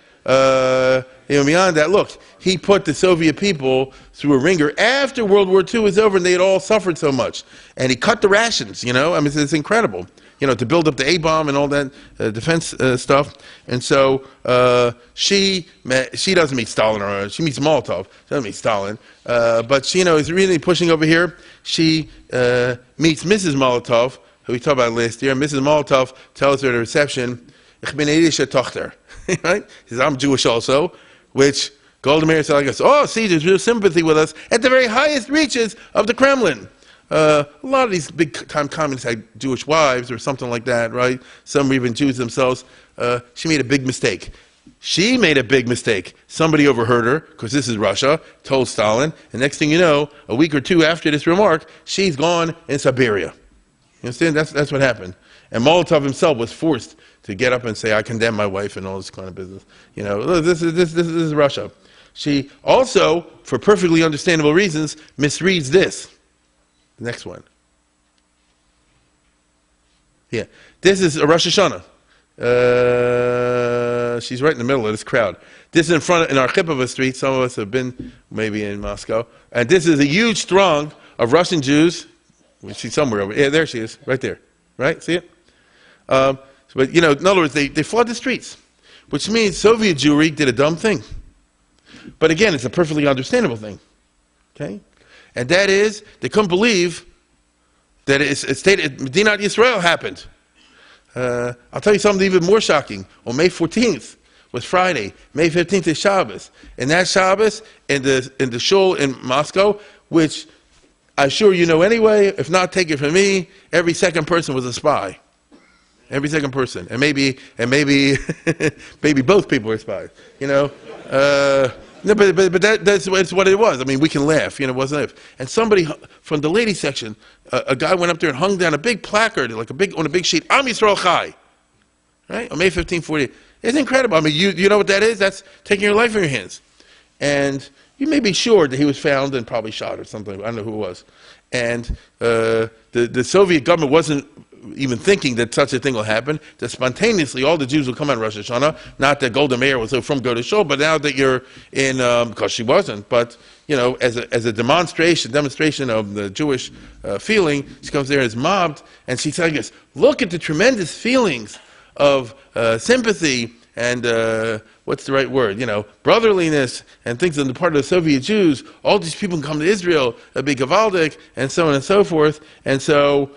Beyond that, look, he put the Soviet people through a ringer after World War II was over, and they had all suffered so much. And he cut the rations. It's incredible. To build up the A-bomb and all that defense stuff. And so she doesn't meet Stalin, or she meets Molotov. She doesn't meet Stalin. But she, is really pushing over here. She meets Mrs. Molotov, who we talked about last year. Mrs. Molotov tells her at the reception, "Ich bin jüdische Tochter." Right? She says, "I'm Jewish also," which Golda Meir said, see, there's real sympathy with us at the very highest reaches of the Kremlin. A lot of these big-time communists had Jewish wives or something like that, right? Some were even Jews themselves. She made a big mistake. She made a big mistake. Somebody overheard her, because this is Russia, told Stalin, and next thing you know, a week or two after this remark, she's gone in Siberia. You understand? That's what happened. And Molotov himself was forced to get up and say, "I condemn my wife," and all this kind of business. This is Russia. She also, for perfectly understandable reasons, misreads this. The next one. Yeah. This is a Rosh Hashanah. She's right in the middle of this crowd. This is in our Kippur street. Some of us have been maybe in Moscow. And this is a huge throng of Russian Jews. She's somewhere over. Yeah, there she is. Right there. Right? See it? But, in other words, they flood the streets. Which means Soviet Jewry did a dumb thing. But again, it's a perfectly understandable thing. Okay? And that is, they couldn't believe that a state, Medinat Yisrael happened. I'll tell you something even more shocking. On May 14th was Friday. May 15th is Shabbos. And that Shabbos, in the shul in Moscow, which I'm sure you know anyway, if not, take it from me, every second person was a spy. Every second person. And maybe maybe both people were spies. No, but that's what it was. I mean, we can laugh, it wasn't if. And somebody from the ladies section, a guy went up there and hung down a big placard, on a big sheet, Am Yisrael Chai, right? On May 1540. It's incredible. I mean, you know what that is? That's taking your life in your hands. And you may be sure that he was found and probably shot or something. I don't know who it was. And the Soviet government wasn't even thinking that such a thing will happen, that spontaneously all the Jews will come on Rosh Hashanah. Not that Golda Meir was from Go to Shul, but now that you're in, because she wasn't, but as a demonstration of the Jewish feeling, she comes there and is mobbed, and she's telling us, look at the tremendous feelings of sympathy and what's the right word? Brotherliness and things on the part of the Soviet Jews. All these people can come to Israel, a big gavaldik, and so on and so forth. And so,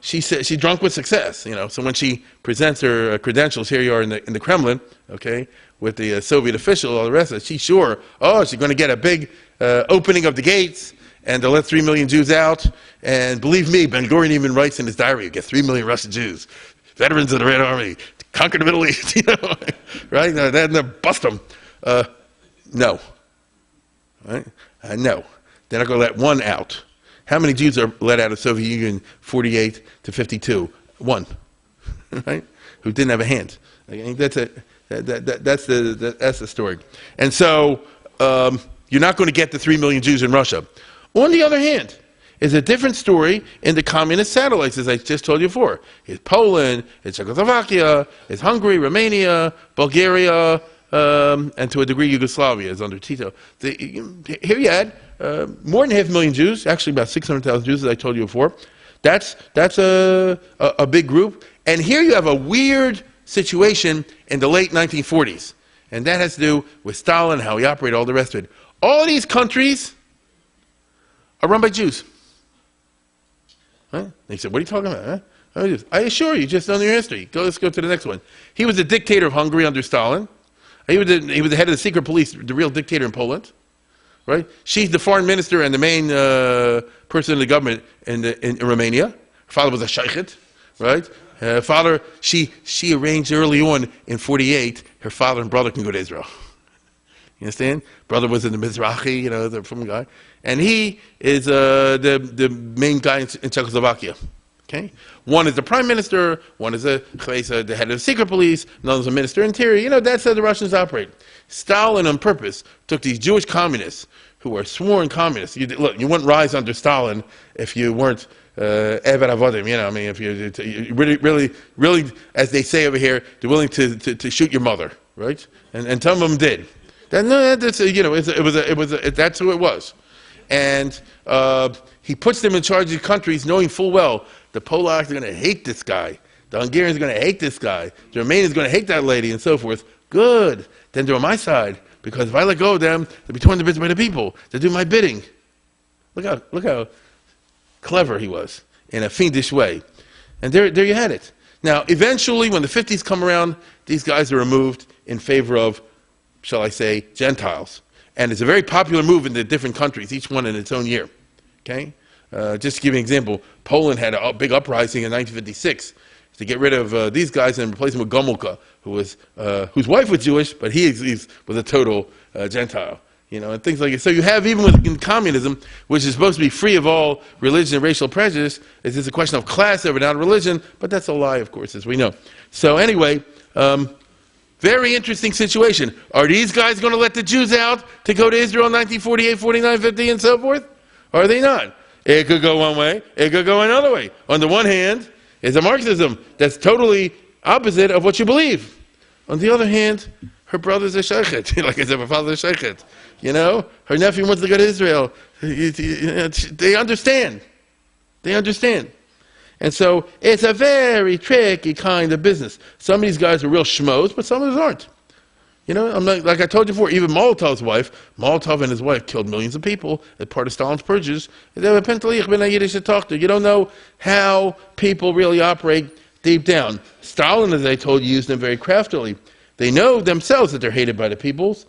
she's drunk with success. So when she presents her credentials, here you are in the Kremlin, okay, with the Soviet official, all the rest of it. She's sure, she's going to get a big opening of the gates, and they'll let 3 million Jews out. And believe me, Ben Gurion even writes in his diary, you get 3 million Russian Jews, veterans of the Red Army, conquer the Middle East, right? Then bust them. No. Right? No. They're not going to let one out. How many Jews are let out of the Soviet Union 48 to 52? One. Right? Who didn't have a hand. That's the story. And so you're not going to get the 3 million Jews in Russia. On the other hand, is a different story in the communist satellites, as I just told you before. It's Poland, it's Czechoslovakia, it's Hungary, Romania, Bulgaria, and to a degree Yugoslavia is under Tito. Here you had more than 500,000 Jews, actually about 600,000 Jews, as I told you before. That's a big group. And here you have a weird situation in the late 1940s. And that has to do with Stalin, how he operated, all the rest of it. All these countries are run by Jews. Right? They said, what are you talking about? Huh? I assure you, just on your history. Let's go to the next one. He was the dictator of Hungary under Stalin. He was the head of the secret police, the real dictator in Poland. Right? She's the foreign minister and the main person in the government in Romania. Her father was a sheikhet, right? Her father, she arranged early on in 1948, her father and brother can go to Israel. You understand? Brother was in the Mizrahi, the from guy. And he is the main guy in Czechoslovakia. Okay? One is the prime minister, one is the head of the secret police, another is a minister of interior. That's how the Russians operate. Stalin, on purpose, took these Jewish communists who were sworn communists. Look, you wouldn't rise under Stalin if you weren't Eved Avodim. If you really, as they say over here, they're willing to shoot your mother, right? And some of them did. That's that's who it was. And he puts them in charge of countries knowing full well the Polacks are going to hate this guy. The Hungarians are going to hate this guy. The Romanians are going to hate that lady and so forth. Good. Then they're on my side. Because if I let go of them, they'll be torn to bits by the people. They'll do my bidding. Look how clever he was in a fiendish way. And there you had it. Now, eventually, when the 50s come around, these guys are removed in favor of, shall I say, Gentiles. And it's a very popular move in the different countries, each one in its own year. Okay? Just to give you an example, Poland had a big uprising in 1956 to get rid of these guys and replace them with Gomulka, whose wife was Jewish, but he was a total Gentile. And things like that. So you have, even within communism, which is supposed to be free of all religion and racial prejudice, it's just a question of class over not religion, but that's a lie, of course, as we know. So anyway, very interesting situation. Are these guys going to let the Jews out to go to Israel in 1948, 49, 50, and so forth? Or are they not? It could go one way, it could go another way. On the one hand, it's a Marxism that's totally opposite of what you believe. On the other hand, her brother's a sheikhet. Like I said, her father's a sheikhet. Her nephew wants to go to Israel. They understand. They understand. And so it's a very tricky kind of business. Some of these guys are real schmoes, but some of them aren't. Like I told you before, even Molotov and his wife killed millions of people as part of Stalin's purges. You don't know how people really operate deep down. Stalin, as I told you, used them very craftily. They know themselves that they're hated by the peoples.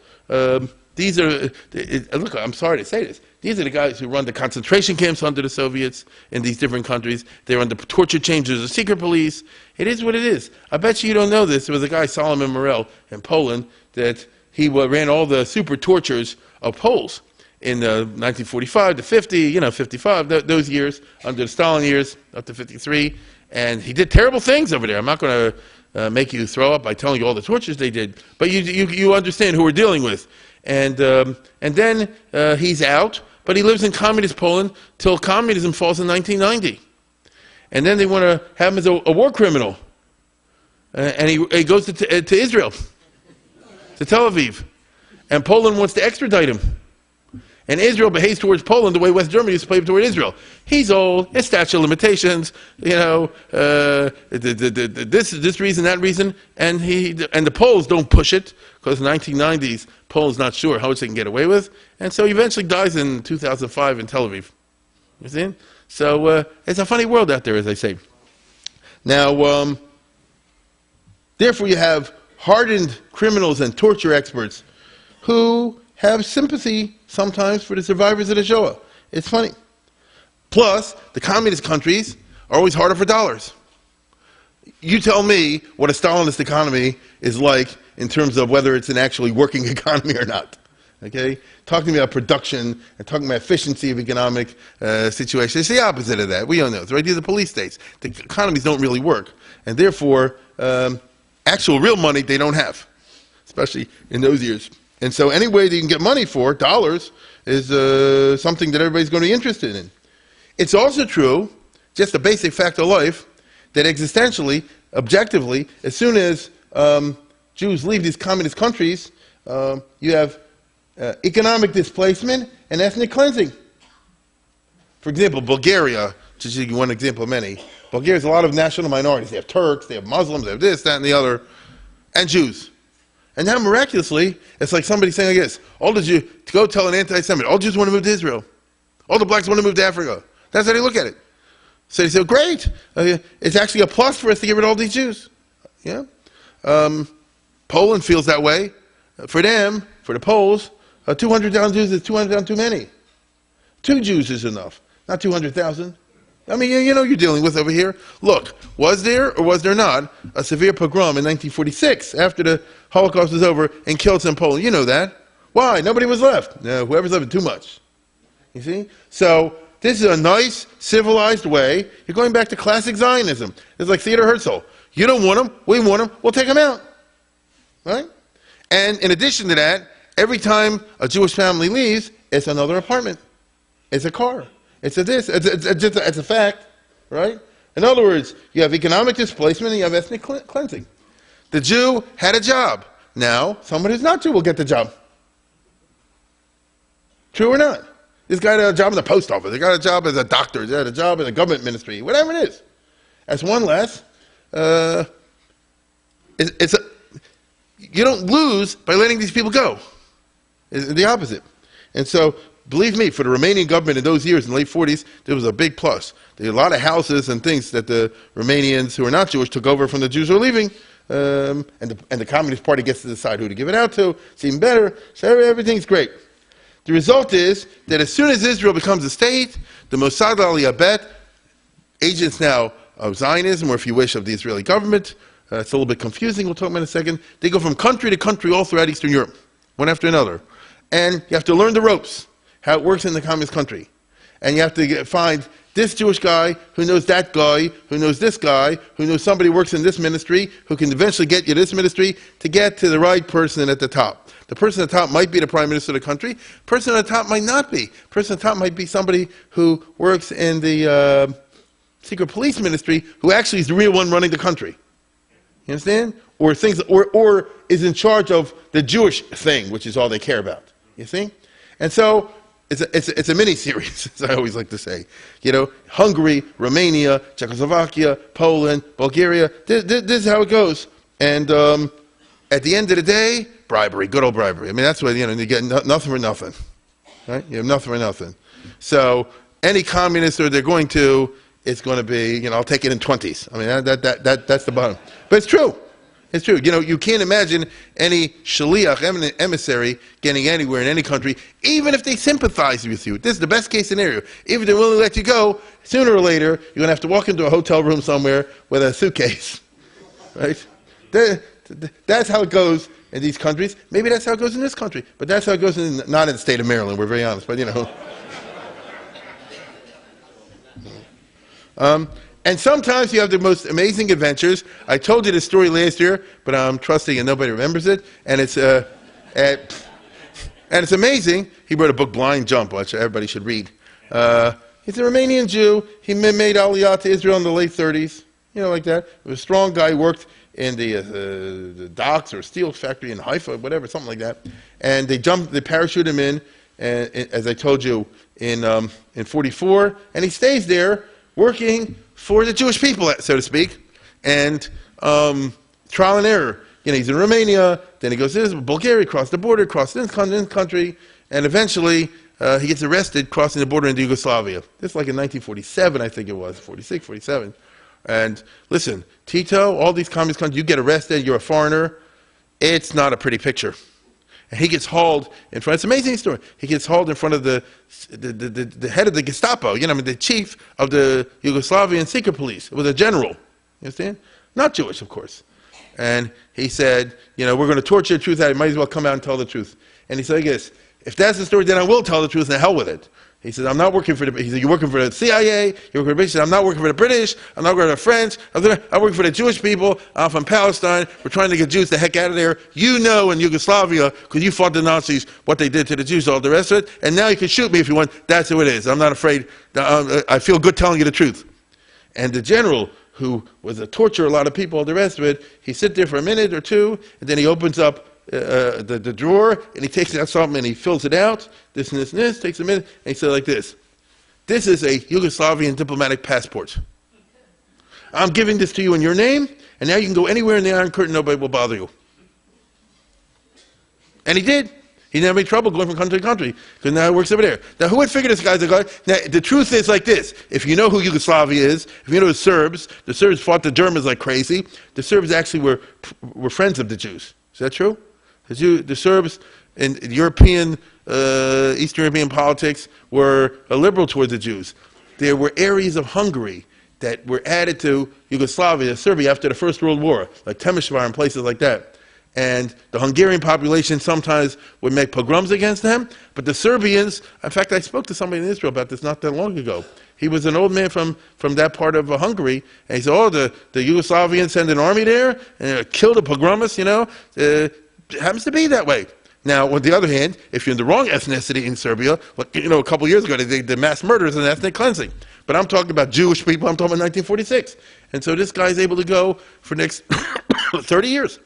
These are, look, I'm sorry to say this, these are the guys who run the concentration camps under the Soviets in these different countries. They run the torture chambers of secret police. It is what it is. I bet you don't know this. There was a guy, Solomon Morel, in Poland, that he ran all the super tortures of Poles in 1945 to 50, 55, those years, under the Stalin years, up to 53. And he did terrible things over there. I'm not going to make you throw up by telling you all the tortures they did, but you understand who we're dealing with. And then he's out, but he lives in communist Poland till communism falls in 1990. And then they want to have him as a war criminal. And he goes to Israel, to Tel Aviv. And Poland wants to extradite him. And Israel behaves towards Poland the way West Germany used to behave toward Israel. He's old, his statute of limitations, this reason, that reason, and the Poles don't push it, because in the 1990s, Poland's not sure how much they can get away with, and so he eventually dies in 2005 in Tel Aviv. You see? So it's a funny world out there, as I say. Now, therefore you have hardened criminals and torture experts who have sympathy sometimes for the survivors of the Shoah. It's funny. Plus, the communist countries are always harder for dollars. You tell me what a Stalinist economy is like in terms of whether it's an actually working economy or not. Okay? Talking about production and talking about efficiency of economic situation. It's the opposite of that. We all know it, right? These are police states. The economies don't really work. And therefore, actual real money they don't have, especially in those years. And so any way that you can get money for, dollars, is something that everybody's going to be interested in. It's also true, just a basic fact of life, that existentially, objectively, as soon as Jews leave these communist countries, you have economic displacement and ethnic cleansing. For example, Bulgaria, just one example of many, Bulgaria has a lot of national minorities. They have Turks, they have Muslims, they have this, that, and the other, and Jews. And now, miraculously, it's like somebody saying like this, all the Jews, to go tell an anti-Semite, all Jews want to move to Israel. All the blacks want to move to Africa. That's how they look at it. So they say, great, it's actually a plus for us to get rid of all these Jews. Yeah. Poland feels that way. For them, for the Poles, 200,000 Jews is 200,000 too many. 2 Jews is enough, not 200,000. I mean, you know you're dealing with over here. Look, was there or was there not a severe pogrom in 1946 after the Holocaust was over and killed some Poland? You know that. Why? Nobody was left. No, whoever's left, too much. You see? So this is a nice, civilized way. You're going back to classic Zionism. It's like Theodor Herzl. You don't want them, we want them, we'll take them out. Right? And in addition to that, every time a Jewish family leaves, it's another apartment. It's a car. It's a this. It's a fact. Right? In other words, you have economic displacement and you have ethnic cleansing. The Jew had a job. Now, somebody who's not Jew will get the job. True or not? This guy had a job in the post office. He got a job as a doctor. He had a job in a government ministry. Whatever it is. That's one less. You don't lose by letting these people go. It's the opposite. And so, believe me, for the Romanian government in those years, in the late 40s, there was a big plus. There were a lot of houses and things that the Romanians who are not Jewish took over from the Jews who are leaving. And the Communist Party gets to decide who to give it out to. It's even better. So everything's great. The result is that as soon as Israel becomes a state, the Mossad Aliyah Bet, agents now of Zionism, or if you wish, of the Israeli government, it's a little bit confusing, we'll talk about in a second, they go from country to country all throughout Eastern Europe, one after another. And you have to learn the ropes, how it works in the communist country. And you have to find this Jewish guy who knows that guy, who knows this guy, who knows somebody who works in this ministry, who can eventually get you this ministry, to get to the right person at the top. The person at the top might be the prime minister of the country. The person at the top might not be. The person at the top might be somebody who works in the secret police ministry, who actually is the real one running the country. You understand? Or is in charge of the Jewish thing, which is all they care about. You see? And so it's a mini series, as I always like to say. You know, Hungary, Romania, Czechoslovakia, Poland, Bulgaria. This is how it goes. And at the end of the day, bribery, good old bribery. I mean, that's what, you know, you get nothing for nothing. Right? You have nothing for nothing. So any communist they're going to, it's going to be, you know, I'll take it in 20s. I mean, that's the bottom. But it's true. It's true. You know, you can't imagine any shaliach, eminent emissary, getting anywhere in any country, even if they sympathize with you. This is the best case scenario. Even if they're willing to let you go, sooner or later, you're going to have to walk into a hotel room somewhere with a suitcase. Right? That's how it goes in these countries. Maybe that's how it goes in this country. But that's how it goes not in the state of Maryland, we're very honest, but you know. And sometimes you have the most amazing adventures. I told you this story last year, but I'm trusting and nobody remembers it. And it's amazing. He wrote a book, Blind Jump, which everybody should read. He's a Romanian Jew. He made Aliyah to Israel in the late 30s, you know, like that. He was a strong guy. He worked in the docks or steel factory in Haifa, whatever, something like that. And they parachute him in, and, as I told you, in 44, and he stays there working for the Jewish people, so to speak, and trial and error. You know, he's in Romania, then he goes to Bulgaria, across the border, across this country, and eventually he gets arrested crossing the border into Yugoslavia. This is like in 1947, I think it was, 46, 47. And listen, Tito, all these communist countries, you get arrested, you're a foreigner, it's not a pretty picture. And he gets hauled in front. It's an amazing story. He gets hauled in front of the head of the Gestapo. You know, I mean, the chief of the Yugoslavian secret police. It was a general. You understand? Not Jewish, of course. And he said, you know, we're going to torture the truth out. You might as well come out and tell the truth. And he said, I guess, if that's the story, then I will tell the truth. And the hell with it. He said, I'm not working for the. He said, you're working for the CIA. You're working for the. He said, I'm not working for the British. I'm not working for the French. I'm working for the Jewish people. I'm from Palestine. We're trying to get Jews the heck out of there. You know, in Yugoslavia, because you fought the Nazis, what they did to the Jews, all the rest of it. And now you can shoot me if you want. That's who it is. I'm not afraid. I feel good telling you the truth. And the general, who was a torturer, a lot of people, all the rest of it, he sits there for a minute or two, and then he opens up the drawer, and he takes out something and he fills it out, this and this and this, takes a minute, and he said like this is a Yugoslavian diplomatic passport. I'm giving this to you in your name, and now you can go anywhere in the Iron Curtain, nobody will bother you. And he did. He didn't have any trouble going from country to country, because now he works over there. Now, who would figure this guy's a guy? Now, the truth is like this. If you know who Yugoslavia is, if you know the Serbs fought the Germans like crazy. The Serbs actually were friends of the Jews. Is that true? The Serbs in European, Eastern European politics were liberal towards the Jews. There were areas of Hungary that were added to Yugoslavia, Serbia, after the First World War, like Temesvar and places like that. And the Hungarian population sometimes would make pogroms against them, but the Serbians, in fact, I spoke to somebody in Israel about this not that long ago. He was an old man from that part of Hungary, and he said, oh, the Yugoslavians send an army there, and kill the pogromists, it happens to be that way. Now, on the other hand, if you're in the wrong ethnicity in Serbia, like, a couple of years ago, they did mass murders and ethnic cleansing. But I'm talking about Jewish people, I'm talking about 1946. And so this guy's able to go for the next 30 years.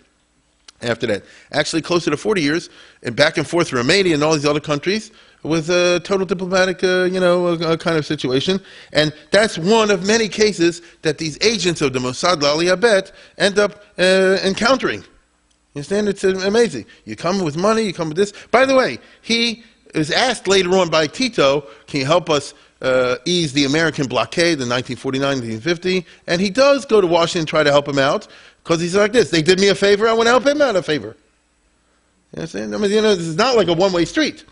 After that, actually closer to 40 years, and back and forth to Romania and all these other countries with a total diplomatic, kind of situation. And that's one of many cases that these agents of the Mossad Aliyah Bet end up encountering. You understand? It's amazing. You come with money, you come with this. By the way, he was asked later on by Tito, can you help us ease the American blockade in 1949, 1950? And he does go to Washington and try to help him out. Because he's like this, they did me a favor, I want to help him out a favor. You understand? I mean, this is not like a one-way street.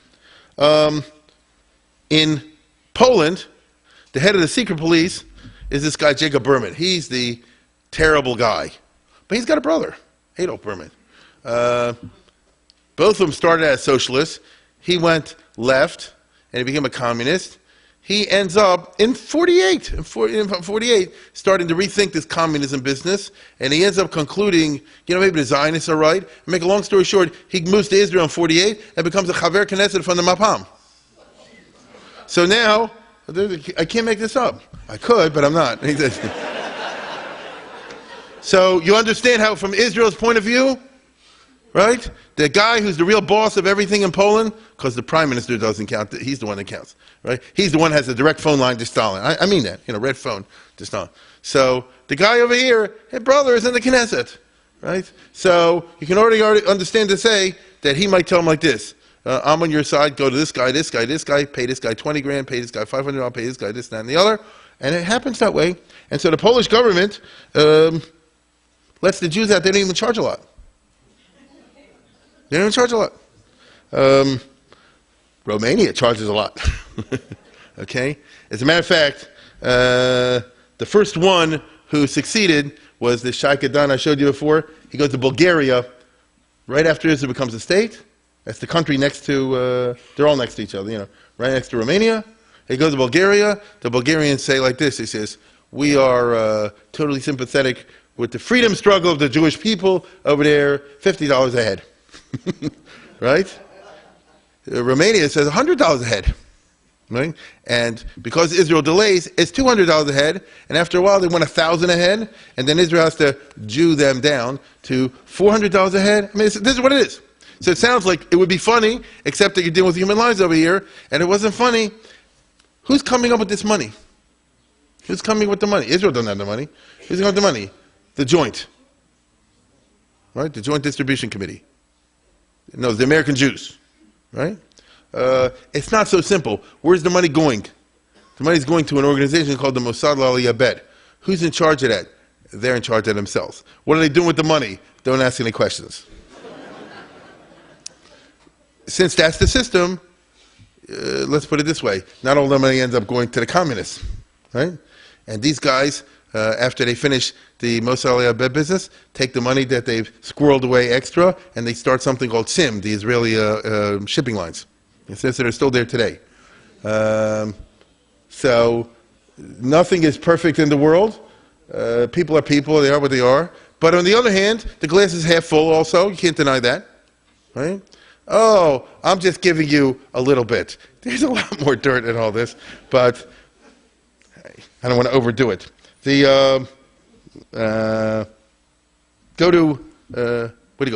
In Poland, the head of the secret police is this guy, Jacob Berman. He's the terrible guy. But he's got a brother, Adolf Berman. Both of them started as socialists. He went left, and he became a communist. He ends up in 48, starting to rethink this communism business, and he ends up concluding, maybe the Zionists are right. Make a long story short, he moves to Israel in 48 and becomes a Chaver Knesset from the Mapam. So now, I can't make this up. I could, but I'm not. So you understand how, from Israel's point of view, right? The guy who's the real boss of everything in Poland, because the prime minister doesn't count, he's the one that counts, right? He's the one who has a direct phone line to Stalin. I mean that, red phone to Stalin. So the guy over here, his brother is in the Knesset, right? So you can already understand to say that he might tell him like this, I'm on your side, go to this guy, pay this guy 20 grand, pay this guy $500, pay this guy this, that, and the other. And it happens that way. And so the Polish government lets the Jews out, they don't even charge a lot. They don't charge a lot. Romania charges a lot. Okay? As a matter of fact, the first one who succeeded was the Sheikh Adan I showed you before. He goes to Bulgaria right after Israel becomes a state. That's the country next to, they're all next to each other, right next to Romania. He goes to Bulgaria. The Bulgarians say like this, he says, we are totally sympathetic with the freedom struggle of the Jewish people over there, $50 a head. Right? Romania says $100 a head. Right? And because Israel delays, it's $200 a head, and after a while they want $1,000 a head, and then Israel has to Jew them down to $400 a head. I mean, this is what it is. So it sounds like it would be funny, except that you're dealing with human lives over here, and it wasn't funny. Who's coming up with this money? Who's coming with the money? Israel doesn't have the money. Who's coming with the money? The joint. Right? The Joint Distribution Committee. No, the American Jews, right? It's not so simple. Where's the money going? The money's going to an organization called the Mossad Aliyah Bet. Who's in charge of that? They're in charge of themselves. What are they doing with the money? Don't ask any questions. Since that's the system, let's put it this way. Not all the money ends up going to the communists, right? And these guys, after they finish the Mossad Aliyah Bet business, take the money that they've squirreled away extra, and they start something called SIM, the Israeli shipping lines. It says that they're still there today. So nothing is perfect in the world. People are people, they are what they are. But on the other hand, the glass is half full also, you can't deny that, right? Oh, I'm just giving you a little bit. There's a lot more dirt in all this, but I don't want to overdo it. The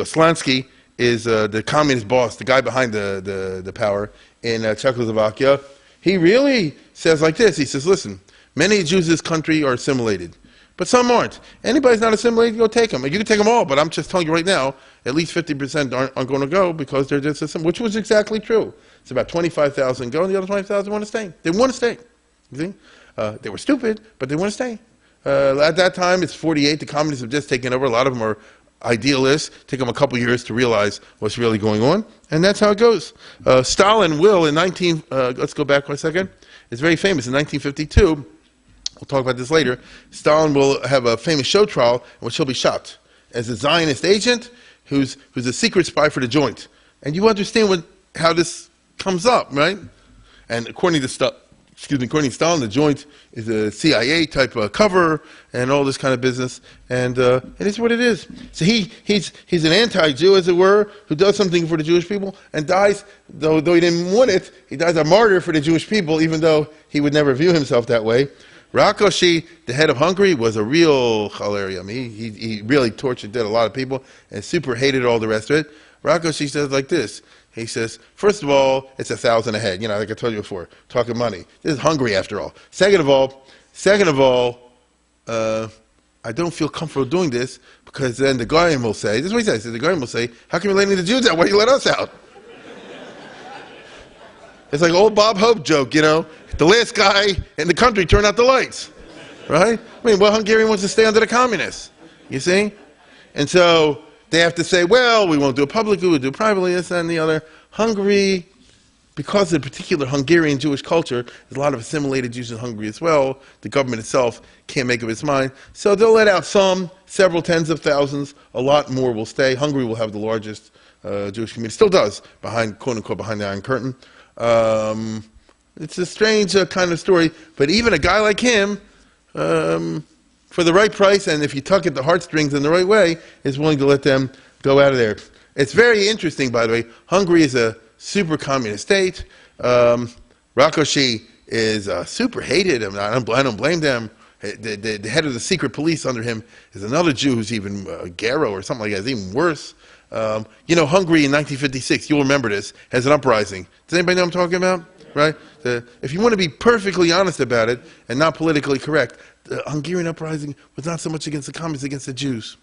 Slansky is the communist boss, the guy behind the power in Czechoslovakia. He really says like this. He says, listen, many Jews in this country are assimilated, But some aren't. Anybody's not assimilated, go take them. You can take them all, but I'm just telling you right now, at least 50% aren't going to go because they're just assimilated, which was exactly true. It's about 25,000 go, and the other 20,000 want to stay. They want to stay. You see? They were stupid, but they want to stay. At that time, it's 48. The communists have just taken over. A lot of them are idealists. Take them a couple years to realize what's really going on, and that's how it goes. Stalin will, let's go back 1 second. It's very famous. In 1952, we'll talk about this later, Stalin will have a famous show trial in which he'll be shot as a Zionist agent who's a secret spy for the joint. And you understand how this comes up, right? And according to Stalin, the joint is a CIA type cover and all this kind of business, and it is what it is. So he's an anti-Jew, as it were, who does something for the Jewish people and dies, though he didn't want it, he dies a martyr for the Jewish people, even though he would never view himself that way. Rákosi, the head of Hungary, was a real cholera. I mean, he really tortured, did a lot of people, and super hated all the rest of it. Rákosi says like this. He says, first of all, it's 1,000 a head. You know, like I told you before, talking money. This is Hungary after all. Second of all, I don't feel comfortable doing this because then the Goyim will say, this is what he says, the Goyim will say, how come you're letting the Jews out? Why do you let us out? It's like old Bob Hope joke, you know. The last guy in the country turned out the lights, right? I mean, Hungarian wants to stay under the communists, you see? And so they have to say, well, we won't do it publicly, we'll do it privately, this and the other. Hungary, because of the particular Hungarian Jewish culture, there's a lot of assimilated Jews in Hungary as well. The government itself can't make up its mind. So they'll let out several tens of thousands. A lot more will stay. Hungary will have the largest Jewish community. Still does, quote unquote, behind the Iron Curtain. It's a strange kind of story, but even a guy like him, for the right price, and if you tug at the heartstrings in the right way, is willing to let them go out of there. It's very interesting, by the way. Hungary is a super communist state. Rákosi is super hated. I mean, I don't blame them. The head of the secret police under him is another Jew who's even Gero or something like that. It's even worse. You know, Hungary in 1956, you'll remember this, has an uprising. Does anybody know what I'm talking about? Right? If you want to be perfectly honest about it and not politically correct, the Hungarian uprising was not so much against the communists, against the Jews.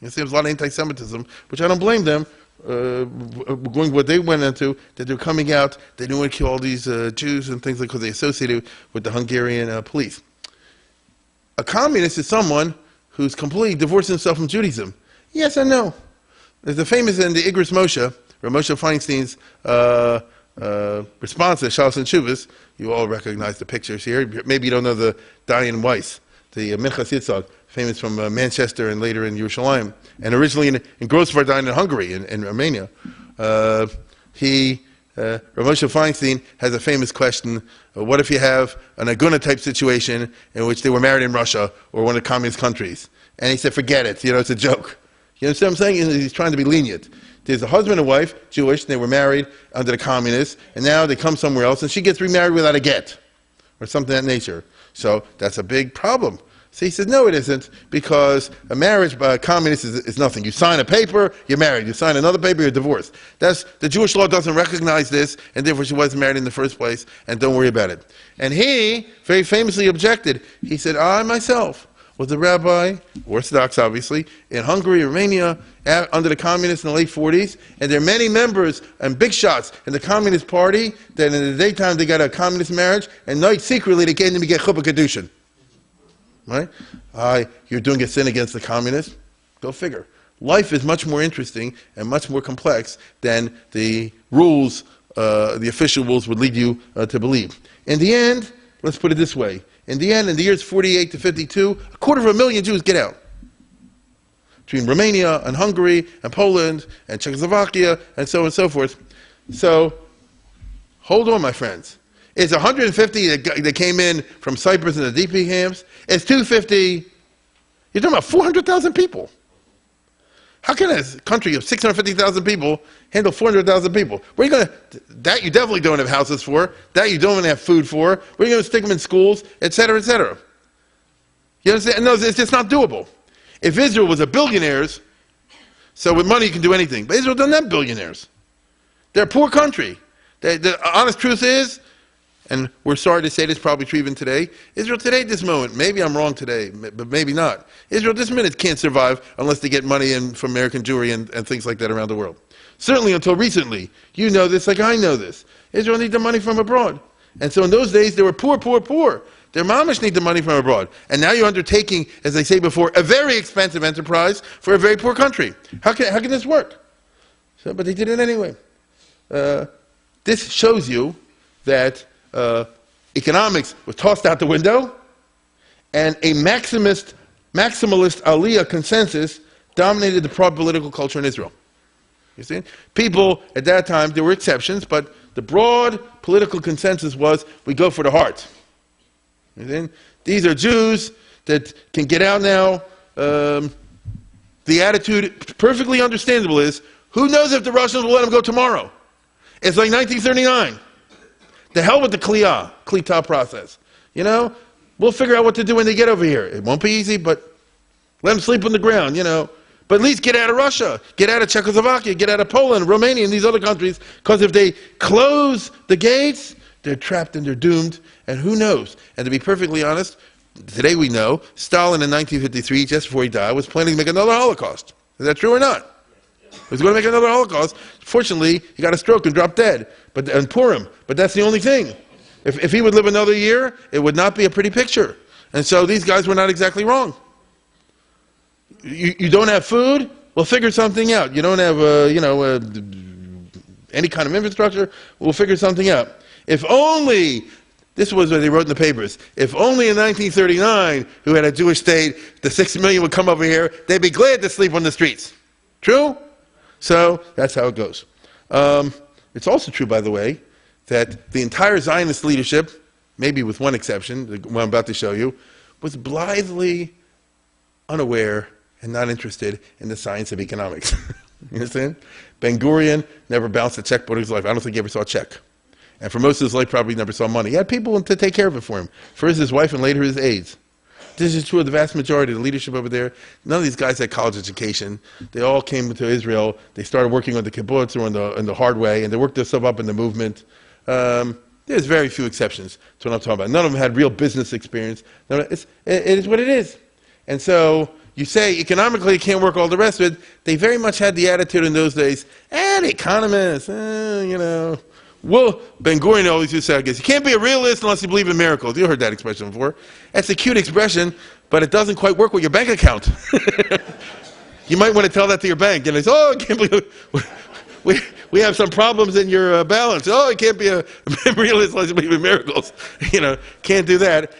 You see, there was a lot of anti-Semitism, which I don't blame them, going what they went into, that they're coming out, they didn't want to kill all these Jews and things like because they associated with the Hungarian police. A communist is someone who's completely divorced himself from Judaism. Yes and no. There's a famous in the Igros Moshe, Moshe Feinstein's response to Shalos and Shuvas. You all recognize the pictures here. Maybe you don't know the Dayan Weiss, the Minchas Yitzhak, famous from Manchester and later in Yerushalayim, and originally in Grossvardain in Hungary, in Romania. Moshe Feinstein has a famous question, what if you have an Aguna type situation in which they were married in Russia or one of the communist countries? And he said, forget it, you know, it's a joke. You understand what I'm saying? He's trying to be lenient. There's a husband and wife, Jewish, and they were married under the communists, and now they come somewhere else, and she gets remarried without a get, or something of that nature. So that's a big problem. So he says, no, it isn't, because a marriage by a communist is nothing. You sign a paper, you're married. You sign another paper, you're divorced. The Jewish law doesn't recognize this, and therefore she wasn't married in the first place, and don't worry about it. And he very famously objected. He said, I myself was a rabbi, Orthodox obviously, in Hungary, Romania, under the communists in the late 40s, and there are many members and big shots in the Communist Party that in the daytime they got a communist marriage, and night secretly they came to me get chuppah kedushin. Right? You're doing a sin against the communists? Go figure. Life is much more interesting and much more complex than the rules, the official rules would lead you to believe. In the end, let's put it this way. In the end, in the years 48 to 52, 250,000 Jews get out. Between Romania and Hungary and Poland and Czechoslovakia and so on and so forth. So, hold on, my friends. It's 150 that came in from Cyprus and the DP camps. It's 250. You're talking about 400,000 people. How can a country of 650,000 people handle 400,000 people? Where are you going to? That you definitely don't have houses for. That you don't have food for. Where are you going to stick them in schools, et cetera, et cetera? You understand? No, it's just not doable. If Israel was a billionaires, so with money you can do anything. But Israel doesn't have billionaires. They're a poor country. The honest truth is, and we're sorry to say this, probably true even today, Israel today at this moment, maybe I'm wrong today, but maybe not. Israel this minute can't survive unless they get money in from American Jewry and things like that around the world. Certainly until recently. You know this like I know this. Israel needs the money from abroad. And so in those days, they were poor, poor, poor. Their mamish need the money from abroad. And now you're undertaking, as I say before, a very expensive enterprise for a very poor country. How can this work? But they did it anyway. This shows you that economics was tossed out the window, and a Maximalist Aliyah consensus dominated the political culture in Israel. You see? People at that time, there were exceptions, but the broad political consensus was, we go for the heart. You see? These are Jews that can get out now. The attitude, perfectly understandable, is, who knows if the Russians will let them go tomorrow? It's like 1939. The hell with the klita process. You know, we'll figure out what to do when they get over here. It won't be easy, but let them sleep on the ground, you know. But at least get out of Russia, get out of Czechoslovakia, get out of Poland, Romania, and these other countries, because if they close the gates, they're trapped and they're doomed, and who knows? And to be perfectly honest, today we know, Stalin in 1953, just before he died, was planning to make another Holocaust. Is that true or not? He was going to make another Holocaust. Fortunately, he got a stroke and dropped dead, and Purim. But that's the only thing. If he would live another year, it would not be a pretty picture. And so these guys were not exactly wrong. You don't have food? Well, figure something out. You don't have, any kind of infrastructure? We'll figure something out. If only, this was what they wrote in the papers, if only in 1939, who had a Jewish state, the 6 million would come over here, they'd be glad to sleep on the streets. True? So that's how it goes. It's also true, by the way, that the entire Zionist leadership, maybe with one exception, the one I'm about to show you, was blithely unaware and not interested in the science of economics. You understand? Ben Gurion never bounced a checkbook in his life. I don't think he ever saw a check. And for most of his life, probably never saw money. He had people to take care of it for him. First his wife and later his aides. This is true of the vast majority of the leadership over there. None of these guys had college education. They all came to Israel. They started working on the kibbutz or in the hard way, and they worked themselves up in the movement. There's very few exceptions to what I'm talking about. None of them had real business experience. It is what it is. And so you say economically it can't work, all the rest of it. They very much had the attitude in those days, the economists, Well, Ben Gurion always used to say, I guess, you can't be a realist unless you believe in miracles. You heard that expression before. That's a cute expression, but it doesn't quite work with your bank account. You might want to tell that to your bank. And they say, I can't believe we have some problems in your balance. It can't be a realist unless you believe in miracles. Can't do that.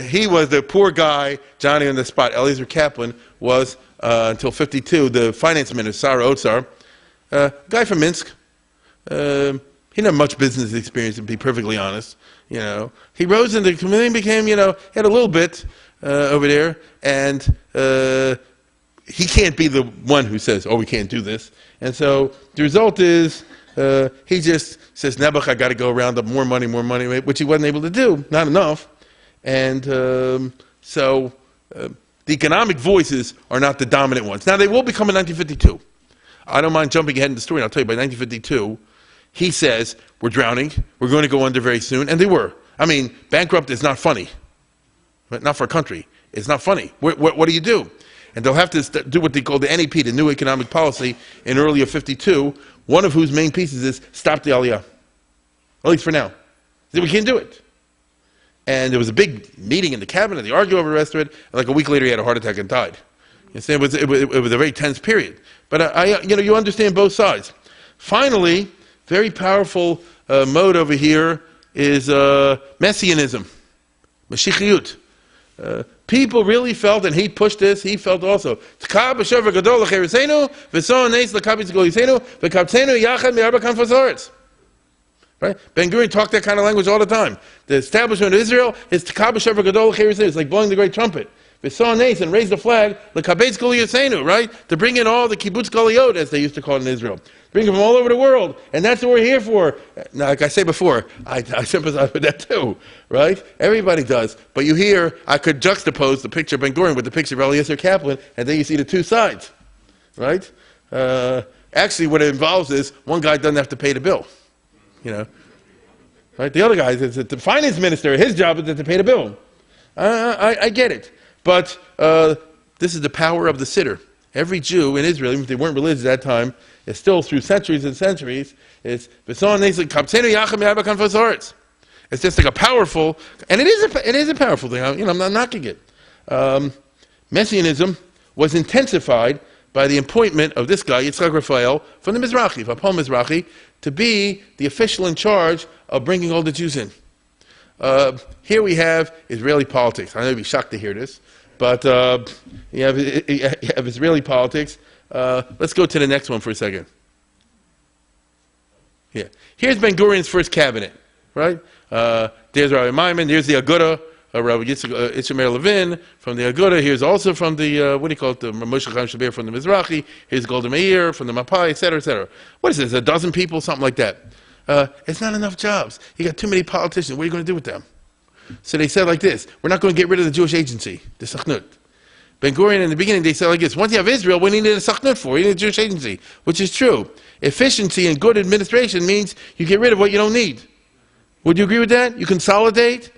He was the poor guy, Johnny on the spot. Eliezer Kaplan was, until 52, the finance minister, Sar Otsar, guy from Minsk. He didn't have much business experience, to be perfectly honest. He rose into the community, became, he had a little bit over there, and he can't be the one who says, we can't do this. And so the result is he just says, Nebuch, I got to go round up more money, which he wasn't able to do, not enough. And so the economic voices are not the dominant ones. Now, they will become in 1952. I don't mind jumping ahead in the story, and I'll tell you, by 1952, he says, we're drowning, we're going to go under very soon, and they were. I mean, bankrupt is not funny. Not for a country. It's not funny. What do you do? And they'll have to do what they call the NEP, the New Economic Policy, in early of 52, one of whose main pieces is stop the Aliyah. At least for now. We can't do it. And there was a big meeting in the cabinet, they argued over the rest of it, and like a week later he had a heart attack and died. You see, it was a very tense period. But you understand both sides. Finally, very powerful mode over here is Messianism, Mashiachiyut. People really felt, and he pushed this, he felt also, right? Ben Gurion talked that kind of language all the time. The establishment of Israel is it's like blowing the great trumpet. And raise the flag, right? To bring in all the kibbutz galiyot, as they used to call it in Israel. Bring them from all over the world. And that's what we're here for. Now, like I say before, I sympathize with that too, right? Everybody does. But you hear, I could juxtapose the picture of Ben Gurion with the picture of Eliezer Kaplan, and then you see the two sides, right? Actually, what it involves is one guy doesn't have to pay the bill. Right? The other guy is the finance minister. His job is to pay the bill. I get it. But this is the power of the sitter. Every Jew in Israel, even if they weren't religious at that time, is still through centuries and centuries, it's just like a powerful, and it is a powerful thing. I'm not knocking it. Messianism was intensified by the appointment of this guy, Yitzchak Raphael, from the Mizrahi, Vapol Mizrahi, to be the official in charge of bringing all the Jews in. Here we have Israeli politics. I know you'd be shocked to hear this, but you have Israeli politics. Let's go to the next one for a second. Yeah. Here's Ben Gurion's first cabinet, right? There's Rabbi Maimon, there's the Aguda, Rabbi Yitzchak Levin from the Aguda. Here's also from the, the Moshe Chaim Shabir from the Mizrahi. Here's Golda Meir from the Mapai, etc., etc. What is this, a dozen people, something like that? It's not enough jobs. You got too many politicians. What are you going to do with them? So they said like this: we're not going to get rid of the Jewish agency, the Sachnut. Ben Gurion in the beginning, they said like this: once you have Israel, what do you need a Sachnut for? You need a Jewish agency, which is true. Efficiency and good administration means you get rid of what you don't need. Would you agree with that? You consolidate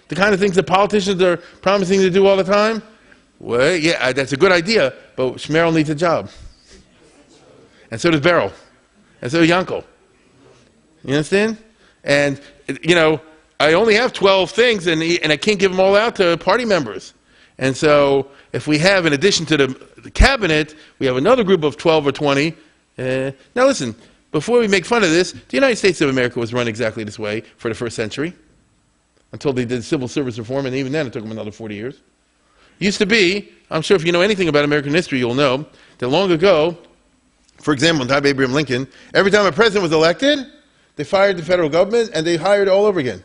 the kind of things that politicians are promising to do all the time? Well, yeah, that's a good idea, but Shmerel needs a job. And so does Beryl. And so does Yankel. You understand? And, I only have 12 things, and I can't give them all out to party members. And so if we have, in addition to the cabinet, we have another group of 12 or 20. Now listen, before we make fun of this, the United States of America was run exactly this way for the first century, until they did civil service reform, and even then it took them another 40 years. Used to be, I'm sure if you know anything about American history, you'll know, that long ago, for example, in the time of Abraham Lincoln, every time a president was elected, they fired the federal government and they hired all over again.